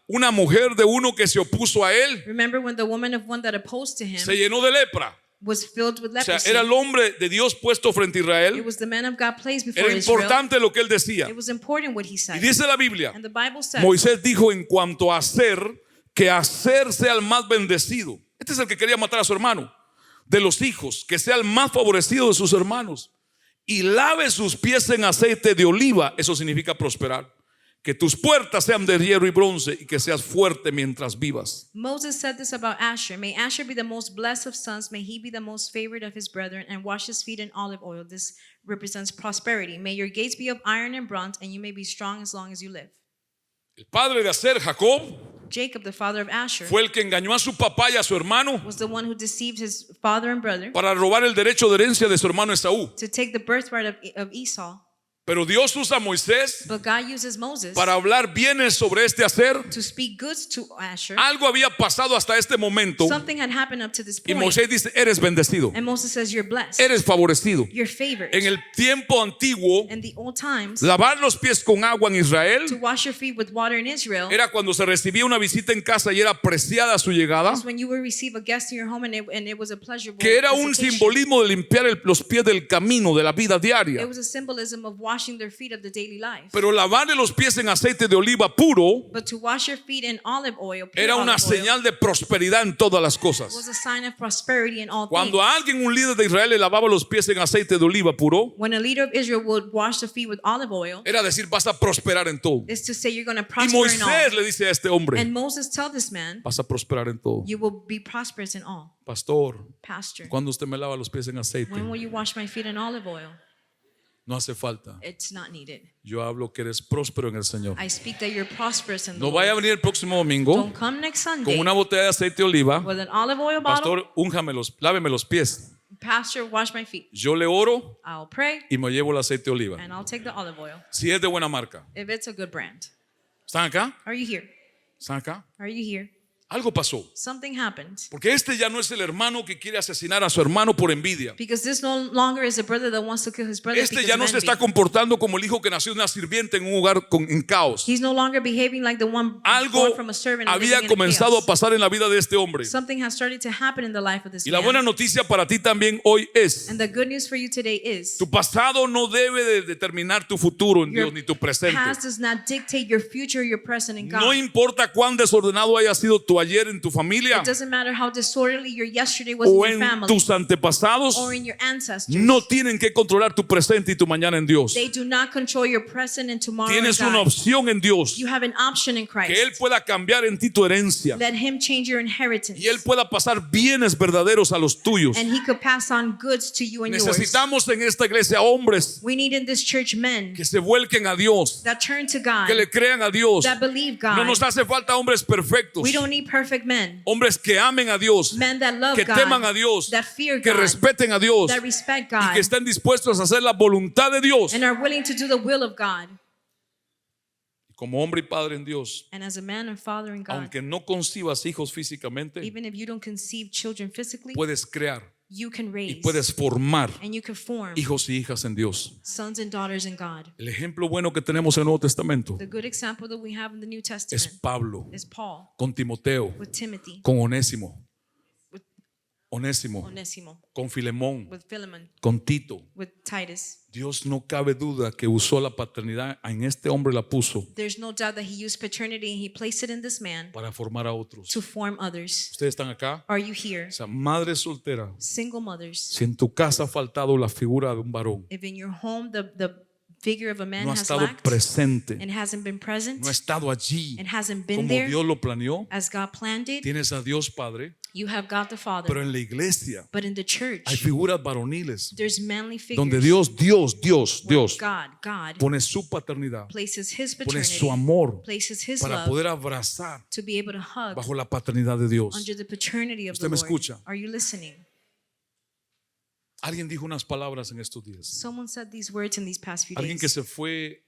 una mujer de uno que se opuso a él Remember when the woman of one that opposed to him se llenó de lepra. was filled with O sea, leprosy? era el hombre de Dios puesto frente a It Israel. was the man of God placed before Era Israel. importante lo que él decía. It was important what he Y said. dice la Biblia, And the Bible says, Moisés dijo en cuanto a Aser, que Aser sea el más bendecido. Este es el que quería matar a su hermano. De los hijos, que sea el más favorecido de sus hermanos. Y lave sus pies en aceite de oliva. Eso significa prosperar. Que tus puertas sean de hierro y bronce y que seas fuerte mientras vivas. Moses said this about Asher. May Asher be the most blessed of sons. May he be the most favored of his brethren and wash his feet in olive oil. This represents prosperity. May your gates be of iron and bronze and you may be strong as long as you live. El padre de Aser, Jacob, Jacob, the father of Asher, fue el que engañó a su papá y a su hermano was the one who deceived his father and brother para robar el derecho de herencia de su hermano Esaú. to take the birthright of Esau. Pero Dios usa a Moisés But God uses Moses para hablar bienes sobre este Aser. to speak goods to Asher. Algo había pasado hasta este momento Something had happened up to this y point. Moisés dice, eres bendecido, And Moses says, you're blessed. eres favorecido. You're favored. En el tiempo antiguo, In the old times, lavar los pies con agua en Israel to wash your feet with water in Israel era cuando se recibía una visita en casa y era apreciada su llegada, is when you would receive a guest in your home and it was a pleasurable que era un visitation. simbolismo de limpiar los pies del camino de la vida diaria. It was a symbolism of washing their feet of the daily life. Pero lavarle los pies en aceite de oliva puro But to wash your feet in olive oil, pure era una olive oil, señal de prosperidad en todas las was cosas. a sign of prosperity in all Cuando things. a alguien, un líder de Israel, le lavaba los pies en aceite de oliva puro, When a leader of Israel would wash the feet with olive oil, era decir, vas a prosperar en todo. is to say you're going to Y prosper in all. Moisés le dice a este hombre, And Moses tell this man, vas a prosperar en todo. you will be prosperous in all. Pastor, Pastor, cuando usted me lava los pies en aceite, when will you wash my feet in olive oil? no hace falta. It's not needed. Yo hablo que eres próspero en el Señor. I speak that you're prosperous in the No Lord. vaya a venir el próximo domingo Don't come next con Sunday una botella de aceite de oliva. with an olive oil bottle. Pastor, láveme los pies. Pastor, wash my feet. Yo le oro I'll pray y me llevo el aceite de oliva. and I'll take the olive oil Si es de buena marca. if it's a good brand. ¿Están acá? Are you here? ¿Están acá? Are you here? Algo pasó. Something happened. Porque este ya no es el hermano que quiere asesinar a su hermano por envidia. Because this no longer is a brother that wants to kill his brother Este because ya of no se envy. está comportando como el hijo que nació de una sirviente en un hogar en caos. He's no longer behaving like the one Algo born from a servant and había living in comenzado a chaos. pasar en la vida de este hombre. Something has started to happen in the life of this Y la buena man. noticia para ti también hoy es: And the good news for you today is tu pasado no debe de determinar tu futuro en your Dios ni tu presente. past does not dictate your future or your present in God. No importa cuán desordenado haya sido tu ayer en tu familia It doesn't matter how disorderly your yesterday was o in your en family tus antepasados, or in your ancestors. no tienen que controlar tu presente y tu mañana en Dios. They do not control your present and tomorrow in Tienes una God. opción en Dios, You have an option in que Él Christ. pueda cambiar en ti tu herencia Let Him change your inheritance. y Él pueda pasar bienes verdaderos a los tuyos. And He could pass on goods to you and yours. Necesitamos en esta iglesia hombres We need in this church men que se vuelquen a Dios, that turn to God, que le crean a Dios. that believe No God. nos hace falta hombres perfectos, We don't need perfect men. hombres que amen a Dios, Men that love que God, teman a Dios, that fear que God, respeten a Dios that respect y God, que estén dispuestos a hacer la voluntad de Dios. and are willing to do the will of God. Como hombre y padre en Dios, And as a man and father in God, aunque no concibas hijos físicamente, even if you don't conceive children physically, puedes crear you can y raise puedes formar and you can form hijos y hijas en Dios. sons and daughters in God. El ejemplo bueno que tenemos en el Nuevo Testamento The good example that we have in the New es Testament Pablo is Paul con Timoteo, with Timothy, con Onésimo, with Onésimo, Onesimus, con Filemón, with Philemon, con Tito. with Titus. Dios no cabe duda que usó la paternidad, en este hombre la puso There's no doubt that he used paternity and he placed it in this man para formar a otros. to form others. Ustedes están acá. Are you here? O sea, madre soltera, Single mothers. si en tu casa ha faltado la figura de un varón, If in your home the figure of a man no ha has estado lacked presente, and hasn't been present no ha estado allí and hasn't been como there Dios lo planeó, as God planned it, tienes a Dios Padre, you have God the Father. pero en la iglesia But in the church, hay figuras varoniles there's manly figures donde Dios where God pone su paternidad, places His pone paternity, su amor places His para love poder abrazar to be able to hug bajo la paternidad de Dios. under the paternity of ¿Usted the me Lord. escucha? Are you listening? Alguien dijo unas palabras en estos días. Someone said these words in these past few Alguien que days. se fue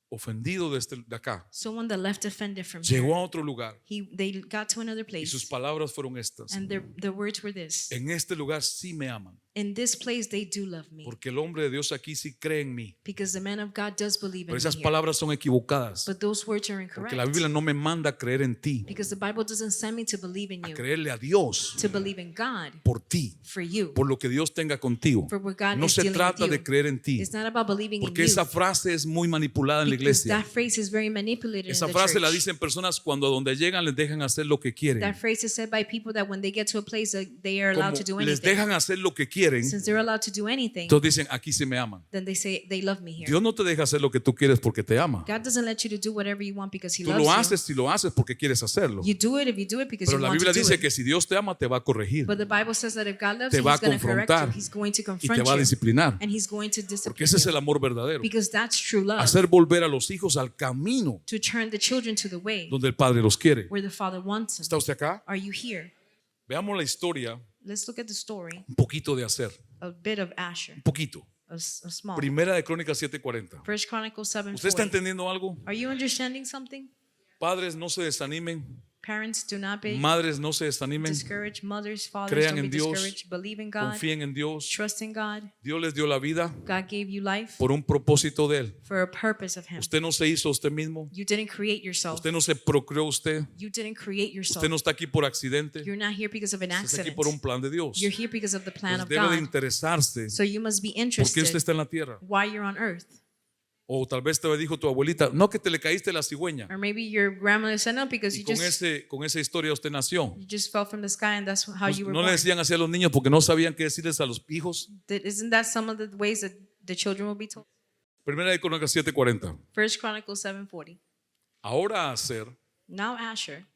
ofendido de acá, Someone that left offended from here. llegó a otro lugar They got to another y sus place, palabras fueron estas: and their words were this: en este lugar sí me aman, in this place they do love me, porque el hombre de Dios aquí sí cree en mí. because the man of God does believe in Pero me esas here. palabras son equivocadas, But those words are porque incorrect, la Biblia no me manda a creer en ti, because the Bible doesn't send me to believe in a you, creerle a Dios to believe in God por ti, for you, por lo que Dios tenga contigo. for what God No is se dealing trata with de you. creer en ti, It's not about believing in porque you, esa frase es muy manipulada en la because iglesia. that phrase is very manipulated Esa in the frase la church. dicen personas cuando a donde llegan les dejan hacer lo que quieren. That phrase is said by people that when they get to a place that they are allowed Como to do les anything, dejan hacer lo que quieren, since they're allowed to do anything, entonces dicen, aquí sí me aman. then they say they love me here. Dios no te deja hacer lo que tú quieres porque te ama. God doesn't let you to do whatever you want because He Tú loves lo you. haces si lo haces porque quieres hacerlo. You do it if you do it because Pero you la want Biblia to do dice it. que si Dios te ama, te va a corregir But the Bible says that if God loves Te you, va He's a going to correct you. confrontar He's going to y te confront va a you. disciplinar. And He's going to Porque discipline ese es el you. amor verdadero. Because that's true love. Hacer volver a los hijos al camino To turn the children to the way donde el Padre los quiere. where the Father wants them. ¿Está usted acá? Are you here? Veamos la historia, Let's look at the story. un poquito de hacer, A bit of Asher. un poquito. A small. Primera de Crónicas 7:40. First Chronicles ¿Usted está 7:40. entendiendo algo? Are you understanding something? Padres, no se desanimen. Parents, do not be Madres, no se desanimen. discouraged. Mothers, fathers, Crean don't be en Dios. discouraged. Believe in God. Confíen en Dios. Trust in God. Dios les dio la vida God gave you life por un propósito de Él. for a purpose of Him. Usted no se hizo a usted mismo. You didn't create yourself. Usted no se procreó usted. You didn't create yourself. Usted no está aquí por accidente. You're not here because of an Usted está aquí accident. por un plan de Dios. You're here because of the plan Entonces of debe de God. interesarse So you must be por qué usted interested está en la tierra. why you're on earth. O tal vez te dijo tu abuelita, no, que te le caíste la cigüeña. Or maybe your grandmother said no because Y you con esa historia usted nació. just fell from the sky and that's how you were No le born. decían así a los niños porque no sabían qué decirles a los hijos. Isn't that some of the ways that the children will be told? Primera de Crónicas 7:40. First Chronicles 7:40. Ahora Aser Now Asher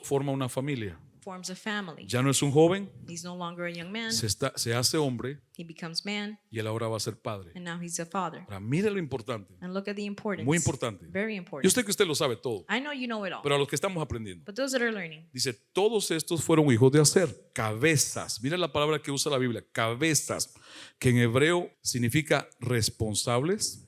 forma una familia. forms a family. Ya no es un joven, He's no longer a young man. se hace hombre He becomes man, y él ahora va a ser padre. and now he's a father. Ahora, mire lo importante, And look at the importance. muy importante. Very Yo important. sé que usted lo sabe todo, I know you know it all. pero a los que estamos aprendiendo. But those that are learning, Dice, todos estos fueron hijos de Aser, cabezas. Mira la palabra que usa la Biblia, cabezas, que en hebreo significa responsables,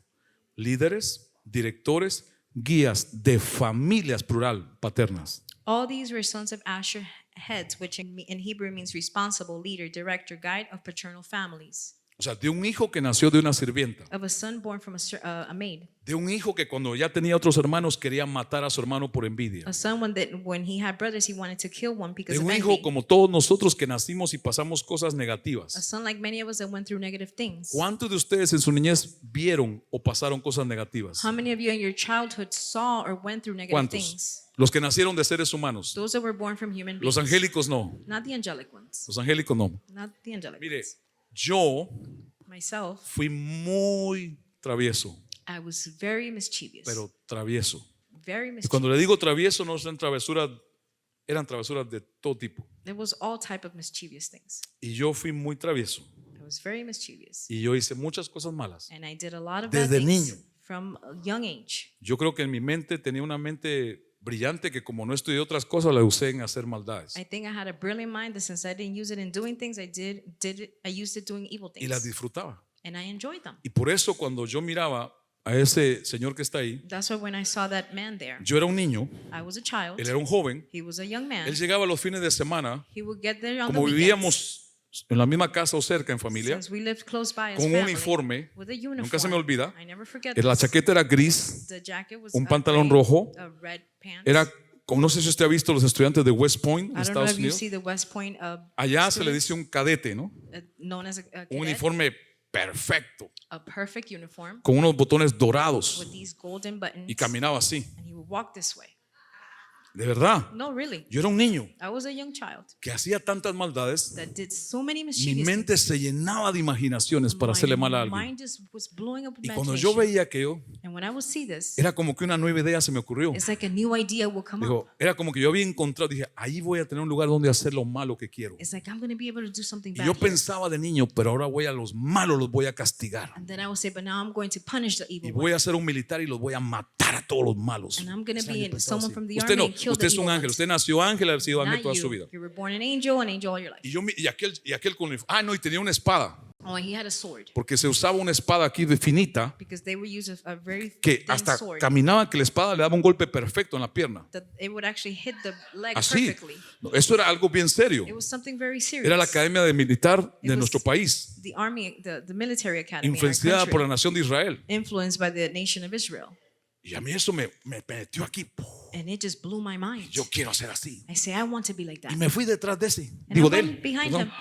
líderes, directores, guías de familias, plural, paternas. all these were sons of Asher, heads, which in Hebrew means responsible, leader, director, guide of paternal families. O sea, de un hijo que nació de una sirvienta, Of a son born from a maid. de un hijo que cuando ya tenía otros hermanos quería matar a su hermano por envidia. A son when he had brothers, he wanted to kill one because De of un envy. hijo como todos nosotros que nacimos y pasamos cosas A negativas. son like many of us that went through negative things. ¿Cuántos de ustedes en su niñez vieron o pasaron cosas negativas? How many of you in your childhood saw or went through negative ¿Cuántos? things? Los que nacieron de seres humanos. Those that were born from human beings. Los angélicos no. Not the angelic ones. Los angélicos no. Not the angelic Mire, ones. yo Myself, fui muy travieso, I was very mischievous. pero travieso. Very Y mischievous. cuando le digo travieso, no eran travesuras de todo tipo. There was all type of mischievous things. Y yo fui muy travieso. I was very mischievous. Y yo hice muchas cosas malas. And I did a lot of bad Desde things niño. from a young age. Yo creo que en mi mente tenía una mente brillante que como no estudié otras cosas, la usé en hacer maldades. I think I had a brilliant mind that since I didn't use it in doing things, I used it doing evil Y las things. disfrutaba. And I enjoyed them. Y por eso cuando yo miraba a ese señor que está ahí, That's why when I saw that man there, yo era un niño, I was a child. él era un joven, He was a young man. él llegaba los fines de semana, He would get there on the como weekends. vivíamos en la misma casa o cerca en familia, Since we lived close by as con un family, uniforme, with a uniform. nunca se me olvida, I never forget la this. chaqueta era gris, The jacket was un a pantalón gray, rojo, a red pants. era como no sé si usted ha visto los estudiantes de West Point en I don't know Estados if you Unidos, see the West Point allá se le students, dice un cadete, ¿no? known as a Un cadet, uniforme perfecto, a perfect uniform con unos botones dorados with these golden buttons, y caminaba así, and he would walk this way. de verdad. No, really. Yo era un niño I was a young child que hacía tantas maldades, that did so many mi mischievous mente se llenaba de imaginaciones para hacerle mal a My alguien. mind just was blowing up with Y cuando yo imagination. veía aquello, And when I would see this, era como que una nueva idea se me ocurrió. it's like a new idea will come up. Dijo, era como que yo había encontrado, dije, ahí voy a tener un lugar donde hacer lo malo que quiero. It's like I'm going to be able to do something Y bad yo here. pensaba de niño, pero ahora voy a los malos, los voy a castigar. And then I would say, but now I'm going to punish the Y evil voy one. a ser un militar y los voy a matar a todos los malos. And I'm going to O sea, yo be pensaba someone así. from the Usted army no, and kill usted the es un evil ángel, ones. usted nació ángel, ha sido ángel Not toda su you. vida. You were born an angel all your life. Y aquel con no, y tenía una espada, Oh, and he had a sword porque se usaba una espada aquí de finita because they would use a very que thin hasta sword caminaba que la espada le daba un golpe perfecto en la pierna. that it would actually hit the leg Así. perfectly. No, eso era algo bien serio. It was something very serious. Era la academia de militar It de was nuestro país, The army, the military academy, in our influenciada por la country, nación de Israel. influenced by the nation of Israel. Y a mí eso me metió aquí. And it just blew my mind. Yo quiero ser así. I say, I want to be like that. Y me fui detrás de ese. And Digo, I de él. went behind Perdón. him.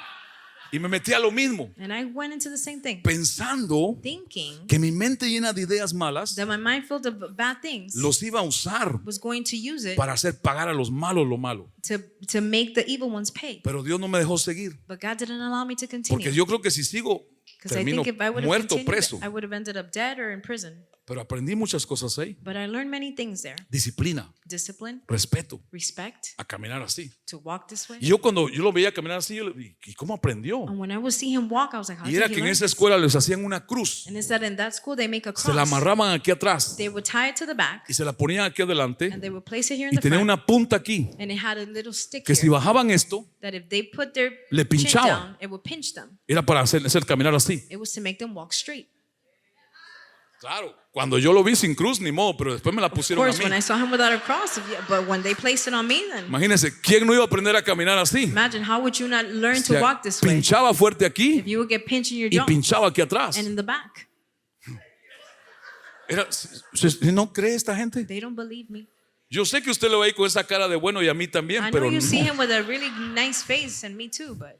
Y me metí a lo mismo, And I went into the same thing, pensando thinking que mi mente llena de ideas malas that my mind filled of bad things los iba a usar was going to use it para hacer pagar a los malos lo malo. to make the evil ones pay. Pero Dios no me dejó seguir. But God didn't allow me to continue. Porque yo creo que si sigo, Because I termino think if I would have muerto, continued, preso. I would have ended up dead or in prison. Pero aprendí muchas cosas ahí. But I learned many things there. Disciplina, Discipline, respeto, respect, a caminar así. to walk this way. Y yo cuando yo lo veía caminar así, ¿y cómo aprendió? And when I would see him walk, I was like, how Y did era he que en learn esa this? escuela les hacían una cruz. And it's that in that school they make a Se la cross. amarraban aquí atrás They would tie it to the back y se la ponían aquí adelante and they would place it here in y the tenía front. una punta aquí And it had a little stick que si here bajaban esto that if they put their Le chin pinchaba. down, it would pinch them. era para hacer caminar así. It was to make them walk straight. Claro, cuando yo lo vi sin cruz ni modo, pero después me la Of pusieron a course, when I mí. saw him without a cross, but when they placed it on me, then Imagínense, ¿quién no iba a aprender a caminar así? imagine how would you not learn O to sea, walk this way pinchaba fuerte if aquí you would get pinched in your y jaw pinchaba aquí atrás. and in the back. Si no cree esta gente. They don't believe me. Yo sé que usted lo ve ahí con esa cara de bueno y a mí también, I know pero you see no. him with a really nice face, and me too, but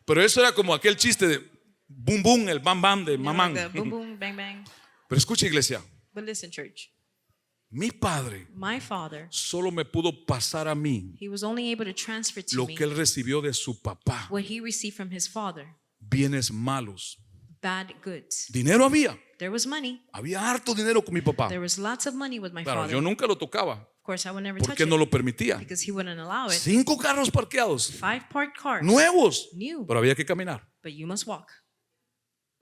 Pero eso era como aquel chiste de boom boom, el bam bam de you know, mamán. the boom, boom, bang, bang. Pero escucha, iglesia, But listen, church, mi padre my father, solo me pudo pasar a mí he was only able to transfer to lo me que él recibió de su papá, what he received from his father, bienes malos, bad goods. Dinero había. There was money. Había harto dinero con mi papá. There was lots of money with my Claro, father. yo nunca lo tocaba Of course, I would never touch porque it no lo permitía. because he wouldn't allow it. 5 carros parqueados, 5 parked cars, nuevos, new, pero había que caminar. but you must walk.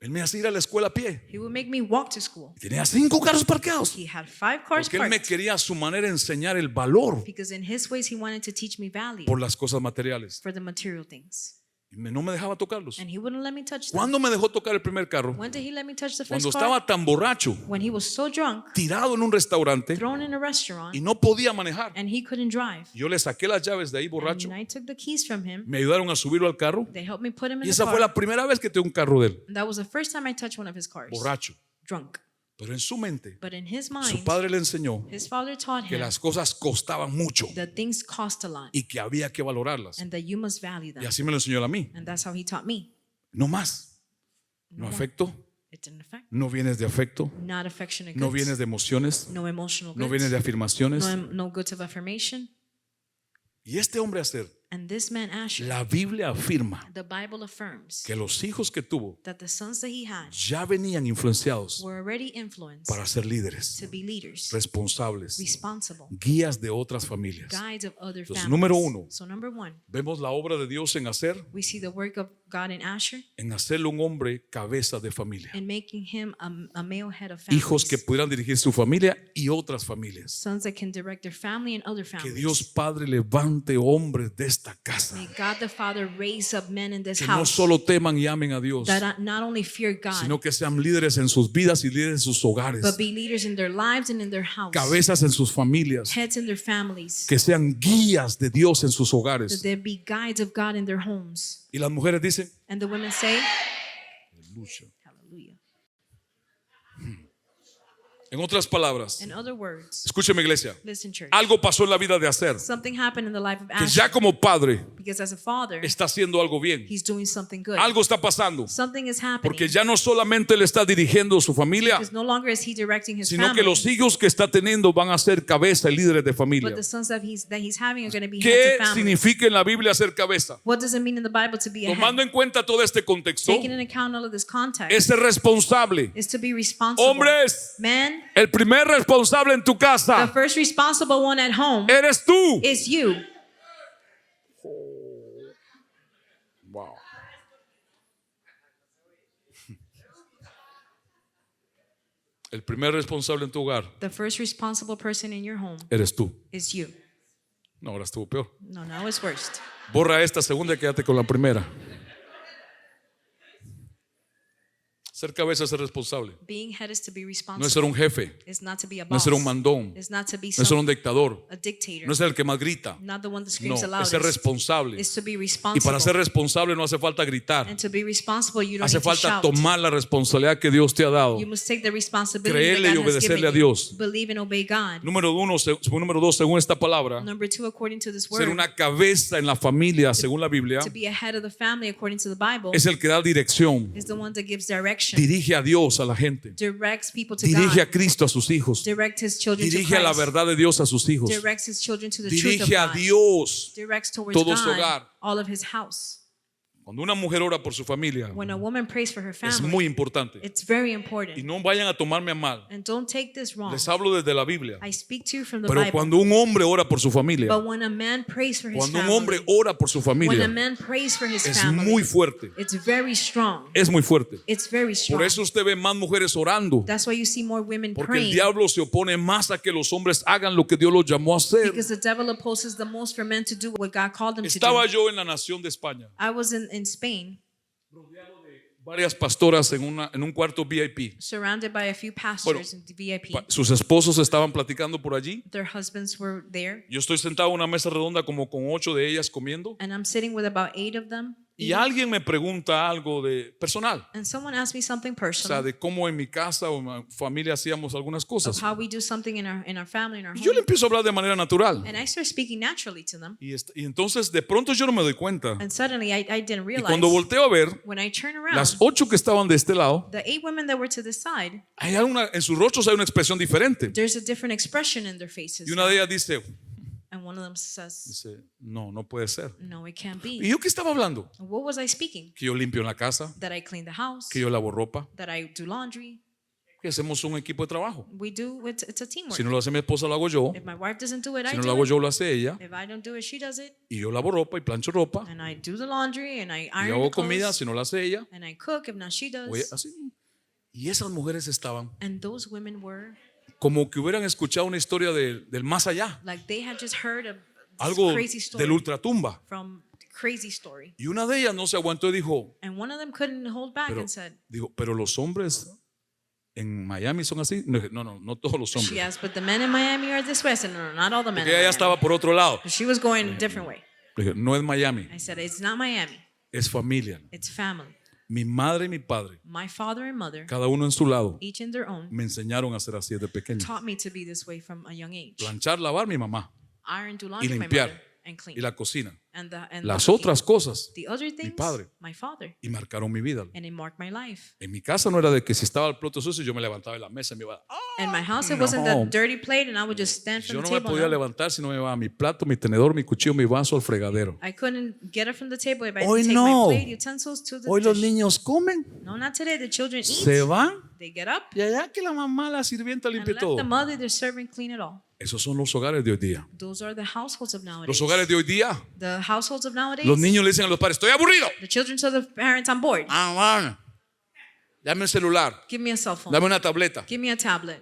Él me hacía ir a la escuela a pie. He would make me walk to school. Tenía 5 carros parqueados. He had 5 cars Porque él me parked quería a su manera enseñar el valor because in his ways he wanted to teach me value por las cosas materiales. for the material things. Y no me dejaba tocarlos. And he wouldn't let me touch them. ¿Cuándo me dejó tocar el primer carro? When did he let me touch the Cuando first car? estaba tan borracho, When he was so drunk, tirado en un restaurante thrown in a restaurant, y no podía manejar. and he couldn't drive. Yo le saqué las llaves de ahí borracho. And I took the keys from him. Me ayudaron a subirlo al carro. They helped me put him in Y the esa fue car. la primera vez que tuve un carro de él, And that was the first time I touched one of his cars. borracho. Drunk. Pero en su mente, But in his su mind, padre le enseñó his father taught que him las cosas costaban mucho that things cost a lot y que había que valorarlas. and that you must value them. Y así me lo enseñó él a mí. And that's how he taught me. No más. No more. afecto, It didn't affect. no vienes de afecto, Not affectionate no goods. vienes de emociones, No emotional no goods. vienes de afirmaciones. No goods of affirmation. Y este hombre Aser, And this man Asher, la Biblia afirma the Bible affirms que los hijos que tuvo that the sons that he had ya venían influenciados were already influenced para ser líderes, to be leaders, responsables, responsible, guías de otras familias. guides of other Entonces, families. número 1, So number 1, vemos la obra de Dios en hacer, we see the work of God in Asher en hacerle un hombre cabeza de familia. and making him a male head of families. Hijos que pudieran dirigir su familia y otras familias. Sons that can direct their family and other Que families. Dios Padre levante hombres de esta casa May God the Father raise up men in this que no house solo teman y amen a Dios, that not only fear God, sino que sean líderes en sus vidas y líderes en sus hogares, but be leaders in their lives and in their house, cabezas en sus familias, heads in their families, que sean guías de Dios en sus that hogares. there be guides of God in their homes. Y las mujeres dicen, And the women say, aleluya. hallelujah. En otras palabras, In other words, escúcheme iglesia, listen church, algo pasó en la vida de Aser, something happened in the life of que Asher ya como padre because as a father, está haciendo algo bien. he's doing something good. Algo está pasando, Something is happening porque ya no solamente le está dirigiendo su familia, because no longer is he directing his sino family, que los hijos que está teniendo van a ser cabeza y líderes de familia. but the sons that he's having are going to be ¿Qué heads of family. significa en la Biblia ser cabeza? What does it mean in the Bible to be a Tomando head? en cuenta todo este contexto, Taking into account all of this context es ser responsable. is to be responsible. Hombres, Men, el primer responsable en tu the casa first responsible one at home eres tú. is you. Wow. El primer responsable en tu hogar The first responsible person in your home eres tú. is you. No, ahora estuvo peor. No, it's worst. Borra esta segunda y quédate con la primera. Ser cabeza es ser responsable. Being head is to be No es responsible. ser un jefe. It's not to be a No es boss. ser un mandón. It's not to be No es ser un dictador. a dictator. No es ser el que más grita. Not the one that No, screams the es loudest. ser responsable. It's to be Y responsible. para ser responsable no hace falta gritar. And to be responsible, you don't Hace need to falta shout. tomar la responsabilidad que Dios te ha dado. You must take the responsibility Creerle y that God has obedecerle given a Dios. you. Believe and obey God. Número dos, según esta palabra, Number 2, according to this ser word, una cabeza en la familia, según la Biblia, to be a head of the family, according to the Bible, es el que da dirección, is the one that gives direction, dirige a Dios a la gente, directs people to dirige a God, Cristo a sus hijos, directs his children to dirige a la Christ, verdad de Dios a sus hijos, directs his children to the truth of dirige a God, Dios. directs towards todo su God hogar. all of his house. Cuando una mujer ora por su familia, When a woman prays for her es family, muy importante. it's very Y important. no vayan a tomarme a mal. And don't take this wrong. Les hablo desde la Biblia. I speak to you from the Pero Bible. cuando un hombre ora por su familia, But when a man prays for his cuando un family, hombre ora por su when a familia, man prays for his es family, muy fuerte. it's very strong. Es muy fuerte. It's very strong. Por eso usted ve más mujeres orando. That's why you see more women Porque el praying. diablo se opone más a que los hombres hagan lo que Dios los llamó a hacer. Because the devil opposes the most for men to do what God called them to Estaba do. yo en la nación de España, I was in Spain, varias pastoras en un cuarto VIP. surrounded by a few pastors in the VIP. Sus esposos estaban platicando por allí. Their husbands were there, Yo estoy sentado en una mesa redonda como con 8 de ellas comiendo. and I'm sitting with about 8 of them. Y alguien me pregunta algo de personal. And someone asked me something O sea, personal de cómo en mi casa o en mi familia hacíamos algunas of cosas. how we do something in our family, in our Y yo le home. empiezo a hablar de manera natural. And I started speaking naturally to them. Y entonces de pronto yo no me doy cuenta. And suddenly I didn't Y realize, cuando volteo a ver, when I turn around, las 8 que estaban de este lado, the 8 women that were to this side, en sus rostros hay una expresión diferente. there's a different expression in their faces. Y una de ellas dice, And one of them says, Dice, no, no puede ser. no, it can't ¿Y be. yo qué estaba hablando? What was I speaking? Que yo limpio en la casa, That I clean the house, que yo lavo ropa, that I do laundry. que hacemos un equipo de trabajo. We do, it's a teamwork. Si no lo hace mi esposa, lo hago yo. If my wife doesn't do it, Si I no lo do hago it. yo, lo hace ella. If I don't do it, she does it. Y yo lavo ropa y plancho ropa. And I do the laundry and I Y iron hago the comida, clothes. si no lo hace ella. And I cook if not she Oye, does. así. Y esas mujeres estaban And those women were como que hubieran escuchado una historia del más allá. like they had just heard of this Algo crazy story del ultratumba. from crazy story. Y una de ellas no se aguantó y dijo, And one of them couldn't hold back pero, and said, pero los hombres en Miami son así. No, no todos los she hombres. asked, but the men in Miami are this way. I said, no, not all the men. Porque in ella ya Miami. estaba por otro lado. But she was going a different way. Le dije, no es Miami, I said, it's not Miami. es familia. It's family. Mi madre y mi padre, My father and mother, cada uno en su lado, each in their own, me enseñaron a ser así desde pequeño. taught me to be this way from a young age. Planchar, lavar mi mamá Iron, do y laundry, my limpiar mother, and clean. y la cocina. And the Las cooking. otras cosas The other things, padre. my father. y marcaron mi vida. And it marked my life. En mi casa no era de que si estaba el plato sucio yo me levantaba de la mesa y me iba. In my house, it wasn't no. the dirty plate, and I would just stand from Yo the no me table. podía No. levantar si no me llevaba mi plato, mi tenedor, mi cuchillo, mi vaso al fregadero. I couldn't get it from the table if I Hoy didn't take no. my plate, utensils to the Hoy los dish. niños comen, No, not today. The children eat. se van They get up y allá que la mamá, la sirvienta and limpie let todo. the mother, the servant, clean it all. Esos son los hogares de hoy día. Those are the households of nowadays. Los hogares de hoy día, The households of nowadays. los niños le dicen a los padres, estoy aburrido. The children tell the parents, I'm bored. Bueno. Dame un celular, Give me a cell phone. dame una tableta. Give me a tablet.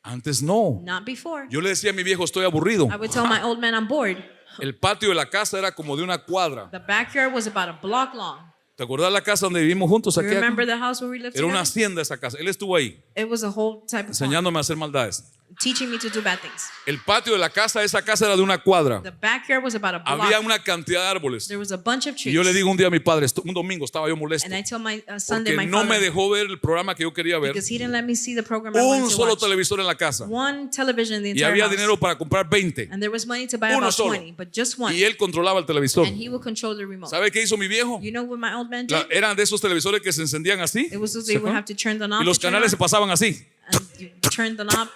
Antes no. Not before. Yo le decía a mi viejo, estoy aburrido. I would tell my old man I'm bored. El patio de la casa era como de una cuadra. The backyard was about a block long. ¿Te acuerdas la casa donde vivimos juntos? You Aquí, remember the house where we lived era una together? hacienda esa casa. Él estuvo ahí It was a whole type of farm, enseñándome a hacer maldades. teaching me to do bad things. El patio de la casa, esa casa era de una cuadra. The backyard was about a block. Había una cantidad de árboles. There was a bunch of Y trees. yo le digo un día a mi padre, un domingo estaba yo molesto And I tell my Sunday, porque my no me father, dejó ver el programa que yo quería ver. because he didn't let me see the program I wanted Un to solo watch. televisor en la casa. One television in the Y entire había house. dinero para comprar 20. And there was money to buy Uno about solo. 20, but just one. Y él controlaba el televisor. And he will control the remote. ¿Sabe qué hizo mi viejo? You know what my old man did? Eran de esos televisores que se encendían así. It was those they would have to turn the knob Y los to turn canales se on, pasaban así. and you turn the knob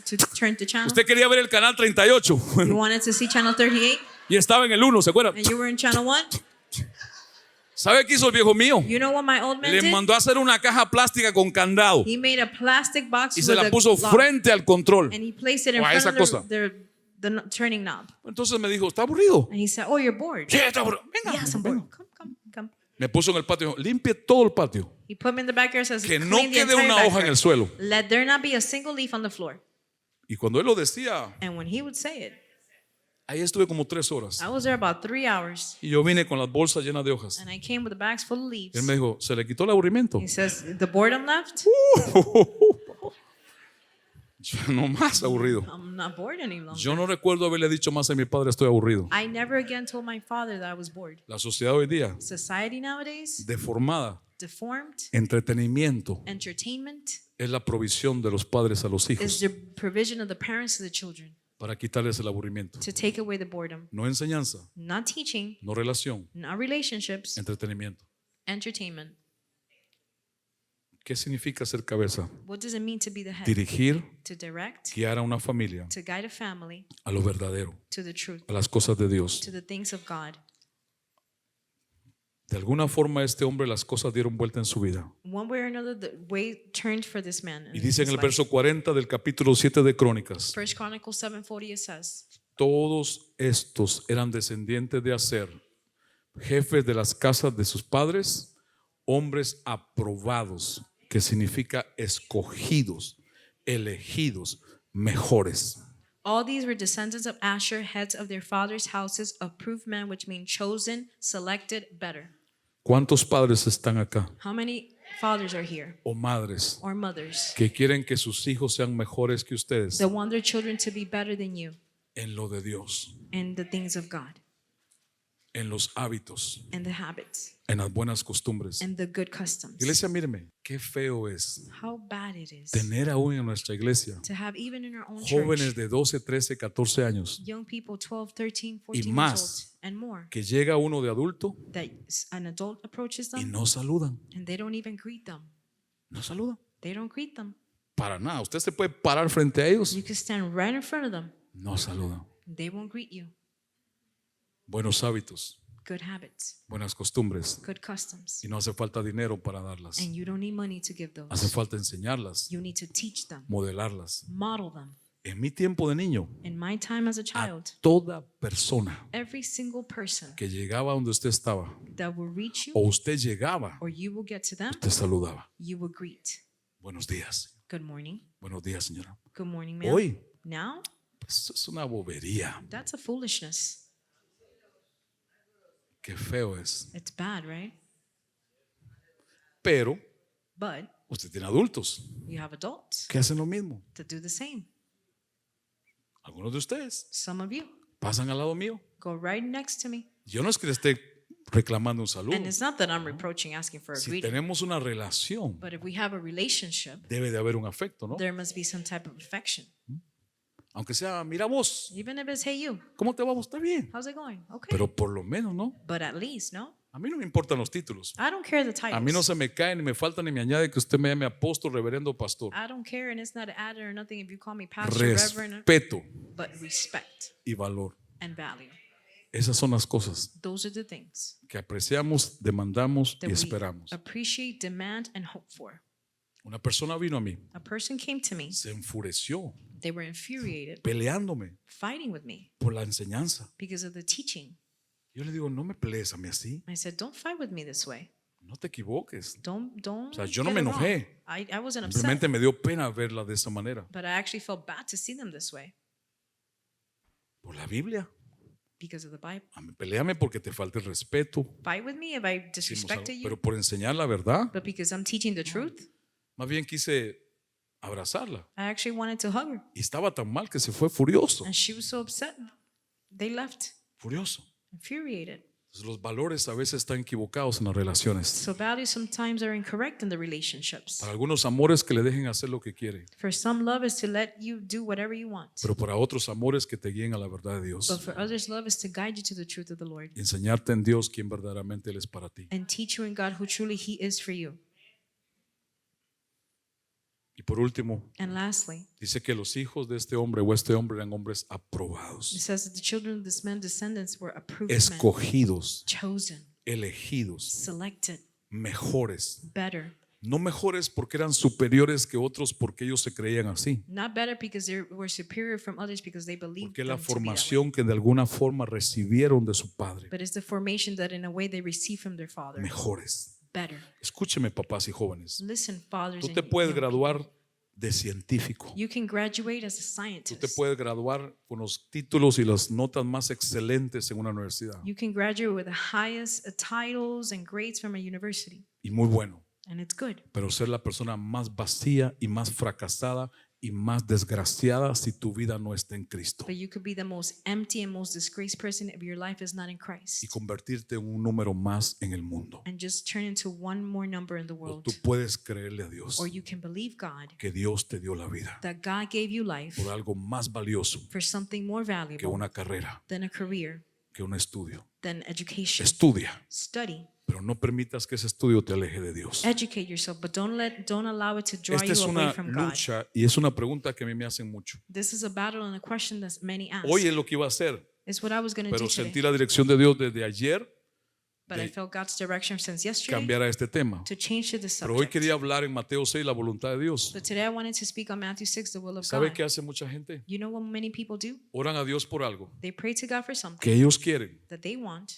to turn the channel. Usted quería ver el canal 38 You wanted to see channel 38 y estaba en el 1, ¿se acuerdan? and you were in channel 1. ¿Sabe qué hizo el viejo mío? You know what my old man Le did? mandó a hacer una caja plástica con candado He made a plastic box y with se la a puso lock, frente al control. and he placed it in O a front esa of cosa. the turning knob. Entonces me dijo, ¿está aburrido? And he said, "Oh, you're bored." Sí, está aburrido. Venga, Yes, I'm venga. bored. Come. Me puso en el patio, limpie todo el patio. He put me in the backyard, says, Que "Clean no the quede entire una hoja en backyard. el suelo. Let there not be a single leaf on the floor." Y cuando él lo decía, And when he would say it, ahí estuve como 3 horas. I was there about 3 hours, Y yo vine con las bolsas llenas de hojas. and I came with the bags full of leaves. Él me dijo, ¿se le quitó el aburrimiento? He says, "The boredom left? Yo no más aburrido. I'm not bored any longer." Yo no recuerdo haberle dicho más a mi padre, estoy aburrido. I never again told my father that I was bored. La sociedad hoy día, Society nowadays, deformada, deformed, entretenimiento, entertainment es la provisión de los padres a los is hijos the provision of the parents to the children para quitarles el aburrimiento. to take away the boredom. No enseñanza, Not teaching, no relación, not relationships, entretenimiento. entertainment. ¿Qué significa ser cabeza? What does it mean to be the head? Dirigir, To direct, guiar a una familia to guide a family a lo verdadero, to the truth, a las cosas de Dios. to the things of God. De alguna forma este hombre las cosas dieron vuelta en su vida. One way or another, the way turned for this man. Y in dice en his el life. verso 40 del capítulo 7 de Crónicas, First Chronicles 7:40 it says, todos estos eran descendientes de Aser, jefes de las casas de sus padres, hombres aprobados, que significa escogidos, elegidos, mejores. all these were descendants of Asher, heads of their fathers' houses, approved men, which mean chosen, selected, better. ¿Cuántos padres están acá How many fathers are here o madres or mothers que quieren que sus hijos sean mejores que ustedes that want their children to be better than you en lo de Dios, in the things of God en los hábitos, and the habits en las buenas costumbres? and the good customs? Iglesia, míreme, qué feo es How bad it is tener aún en nuestra iglesia to have, even in our own jóvenes church, de 12, 13, 14 años young people 12, 13, 14 years más. old and more, que llega uno de adulto that an adult approaches y them no saludan. and they don't even greet them. No saludan. They don't greet them. Para nada. Usted se puede parar frente a ellos. You can stand right in front of them. No saludan. They won't greet you. buenos hábitos, Good habits, buenas costumbres. good customs. Y no hace falta dinero para darlas. And you don't need money to give Hace those. falta enseñarlas, You need to teach them, modelarlas. model them. En mi tiempo de niño, In my time as a a child, toda persona every single person que llegaba donde usted estaba that will reach you o usted llegaba, or you will get to them, usted saludaba. you will greet. Buenos días. Good morning. Buenos días, señora. Good morning, ma'am. Hoy, Now, pues, es una bobería. that's a foolishness. Qué feo es. It's bad, right? Pero But usted tiene adultos you have adults que hacen lo mismo. that do the same. Algunos de ustedes Some of you pasan al lado mío. go right next to me. Yo no es que le esté reclamando un saludo. And it's not that I'm reproaching, asking for a Si greeting. tenemos una relación, But if we have a relationship, debe de haber un afecto, ¿no? there must be some type of affection. Aunque sea, mira vos, Even if it's, hey, you, ¿cómo te va? ¿Vos? Está bien. how's it going? Okay. Pero por lo menos, ¿no? But at least, no? A mí no me importan los títulos. I don't care the A mí no titles. se me cae, ni me falta, ni me añade que usted me llame apóstol, reverendo, pastor. I don't care, and it's not added or nothing if you call me pastor, reverend, Respeto but respect y valor. and value. Esas son las cosas Those are the things que apreciamos, demandamos that y we esperamos. appreciate, demand, and hope for. Una persona vino a mí, A person came to me. se enfureció, They were infuriated, peleándome fighting with me por la enseñanza. because of the teaching. Yo le digo, no me pelees a mí así, I said, don't fight with me this way. no te equivoques. Don't. O sea, yo no get me it wrong. enojé. I wasn't upset, Simplemente me dio pena verla de esa manera. but I actually felt bad to see them this way Por la Biblia. because of the Bible. A mí, peleame porque te falta el respeto. Fight with me if I Decimos disrespected algo, you, pero por enseñar la verdad, but because I'm teaching the truth, más bien quise abrazarla. I actually wanted to hug her. Y estaba tan mal que se fue furioso, And she was so upset. They left, furioso. infuriated. Entonces, los valores a veces están equivocados en las relaciones. So values sometimes are incorrect in the relationships. Para algunos amores que le dejen hacer lo que quiere, For some, love is to let you do whatever you want. pero para otros amores que te guíen a la verdad de But Dios. for others, love is to guide you to the truth of the Lord Y enseñarte en Dios quién verdaderamente Él es para ti. and teach you in God who truly He is for you. Y por último, And lastly, dice que los hijos de este hombre o este hombre eran hombres it aprobados, says that the children of this man's descendants were approved men, escogidos, chosen, elegidos, selected, mejores. better. No mejores porque eran superiores que otros porque ellos se creían así. Not better because they were superior from others because they believed Porque them la to be that way. formación que de alguna forma recibieron de su padre. But it's the formation that in a way they receive from their father. Mejores. Better. Escúcheme, papás y jóvenes. Listen, fathers Tú and te puedes young people. graduar de científico. You can graduate as a Tú scientist. te puedes graduar con los títulos y las notas más excelentes en una universidad. You can graduate with the highest titles and grades from a university. Y muy bueno. And it's good. Pero ser la persona más vacía y más fracasada y más desgraciada si tu vida no está en Cristo. But you could be the most empty and most disgraced person if your life is not in Christ. Y convertirte en un número más en el mundo. And just turn into one more number in the O world. tú puedes creerle a Dios Or you can believe God que Dios te dio la vida that God gave you life por algo más valioso for something more que valuable una carrera, than a career, que un estudio. than education. Estudia, Study, pero no permitas que ese estudio te aleje de Dios. educate yourself, but don't allow it to draw Esta es you away una from God. lucha y es una pregunta que a mí me hacen mucho. This is a battle and a question that many ask. Hoy es lo que iba a hacer, It's what I was going to do pero today, sentí la dirección de Dios desde ayer but I de felt God's direction since yesterday cambiar a este tema. to change to this Pero hoy subject. quería hablar en Mateo 6 la voluntad de Dios. But today I wanted to speak on Matthew 6, the will of ¿Sabe God. qué hace mucha gente? You know what many people do? Oran a Dios por algo They pray to God for something que ellos quieren that they want,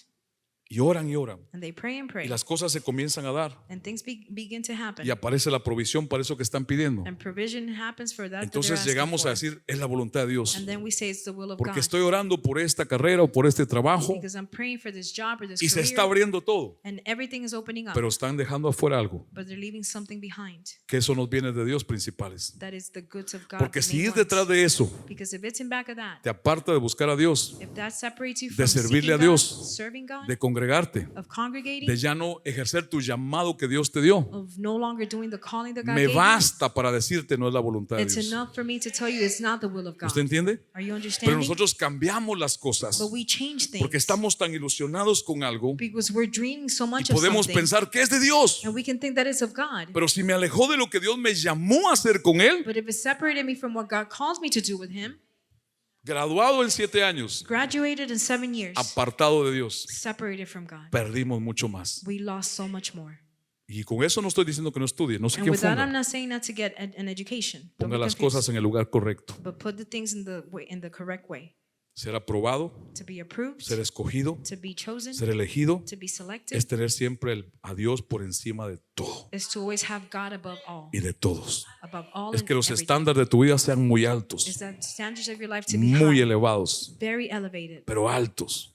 y oran y oran and they pray and y pray, las cosas se comienzan a dar and things begin to happen, y aparece la provisión para eso que están pidiendo. and provision happens for that. Entonces that they're llegamos a asking decir, es la voluntad de Dios. for. And then we say it's the will of Porque God estoy orando por esta carrera o por este trabajo because I'm praying for this job or this y se está career, abriendo todo, and everything is opening up, pero están dejando afuera algo, but they're leaving something behind. que eso nos viene de Dios principales. That is the goods of God. Porque the si main es detrás ones. de eso, Because if it's in back of that, te aparta de buscar a Dios, if that separates you de from servirle seeking a God, Dios, serving God, de congregarte, of congregating, de ya no ejercer tu llamado que Dios te dio. of no longer doing the calling that God Me gave you, basta para decirte no es la voluntad de it's Dios. enough for me to tell you it's not the will of God. ¿Usted entiende? Are you Pero understanding? nosotros cambiamos las cosas But we change things porque estamos tan ilusionados con algo because we're dreaming so y much of podemos something, pensar que es de Dios. and we can think that it's of God. Pero si me alejó de lo que Dios me llamó a hacer con Él, But if it separated me from what God calls me to do with Him, graduado en 7 años, graduated in 7 years, apartado de Dios, separated from God. perdimos mucho más. We lost so much more. Y con eso no estoy diciendo que no estudie, no se And with that, I'm confunda. not saying not to get an education. Don't Ponga be las confused. cosas en el lugar correcto. But put the things in the correct way. Ser aprobado, To be approved, ser escogido, to be chosen, ser elegido, to be selected, es tener siempre a Dios por encima de todo is to always have God above all. y de todos. Above all Es and que los everything. estándares de tu vida sean muy Is altos, that standards of your life to be muy high, elevados, very elevated, pero altos.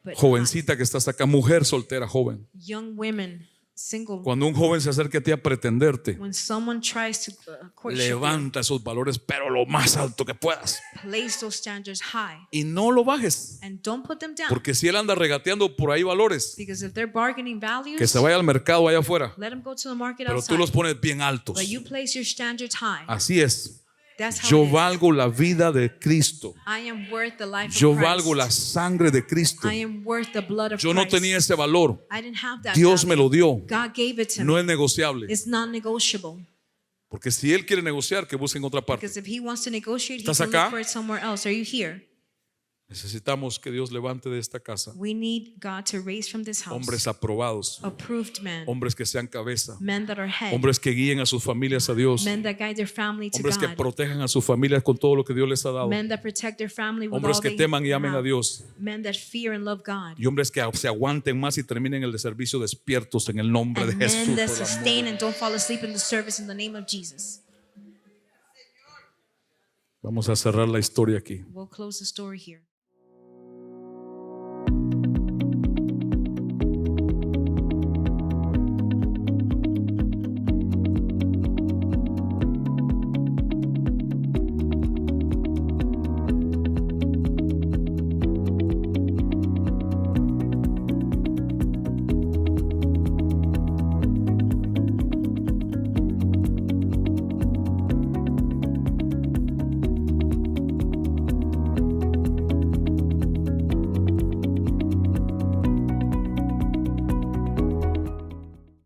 but Jovencita que estás acá, mujer soltera, joven. high. Young women, single. Cuando un joven se acerque a ti a pretenderte, When someone tries to courtship you, levanta esos valores, pero lo más alto que puedas. place those standards high Y no lo bajes. and don't put them down. Porque si él anda regateando por ahí valores, Because if they're bargaining que values, se vaya al mercado allá afuera. let them go to the market Pero tú outside. los pones bien altos. But you place your standards high. Así es. That's how Yo it is. valgo la vida de Cristo. I am worth the life Yo of Christ. valgo la sangre de Cristo. I am worth the blood of Yo no Christ. tenía ese valor. I didn't have that Dios value. me lo dio. God gave it to No me. es negociable. It's non-negotiable. Porque si Él quiere negociar, que busque en otra parte. Because if he wants to negotiate, he ¿Estás can acá? look for it somewhere else. Are you here? Necesitamos que Dios levante de esta casa We need God to raise from this house hombres aprobados, approved men, hombres que sean cabeza, men that are head, hombres que guíen a sus familias a Dios, men that guide their family to hombres que God, protejan a sus familias con todo lo que Dios les ha dado, men that protect their family with hombres all que they teman y amen a have, Dios, men that fear and love God, y hombres que se aguanten más y terminen el servicio despiertos en el nombre de and Jesús. men that por el amor sustain de- and don't fall asleep in the service in the name of Jesus. Vamos a cerrar la historia aquí. We'll close the story here.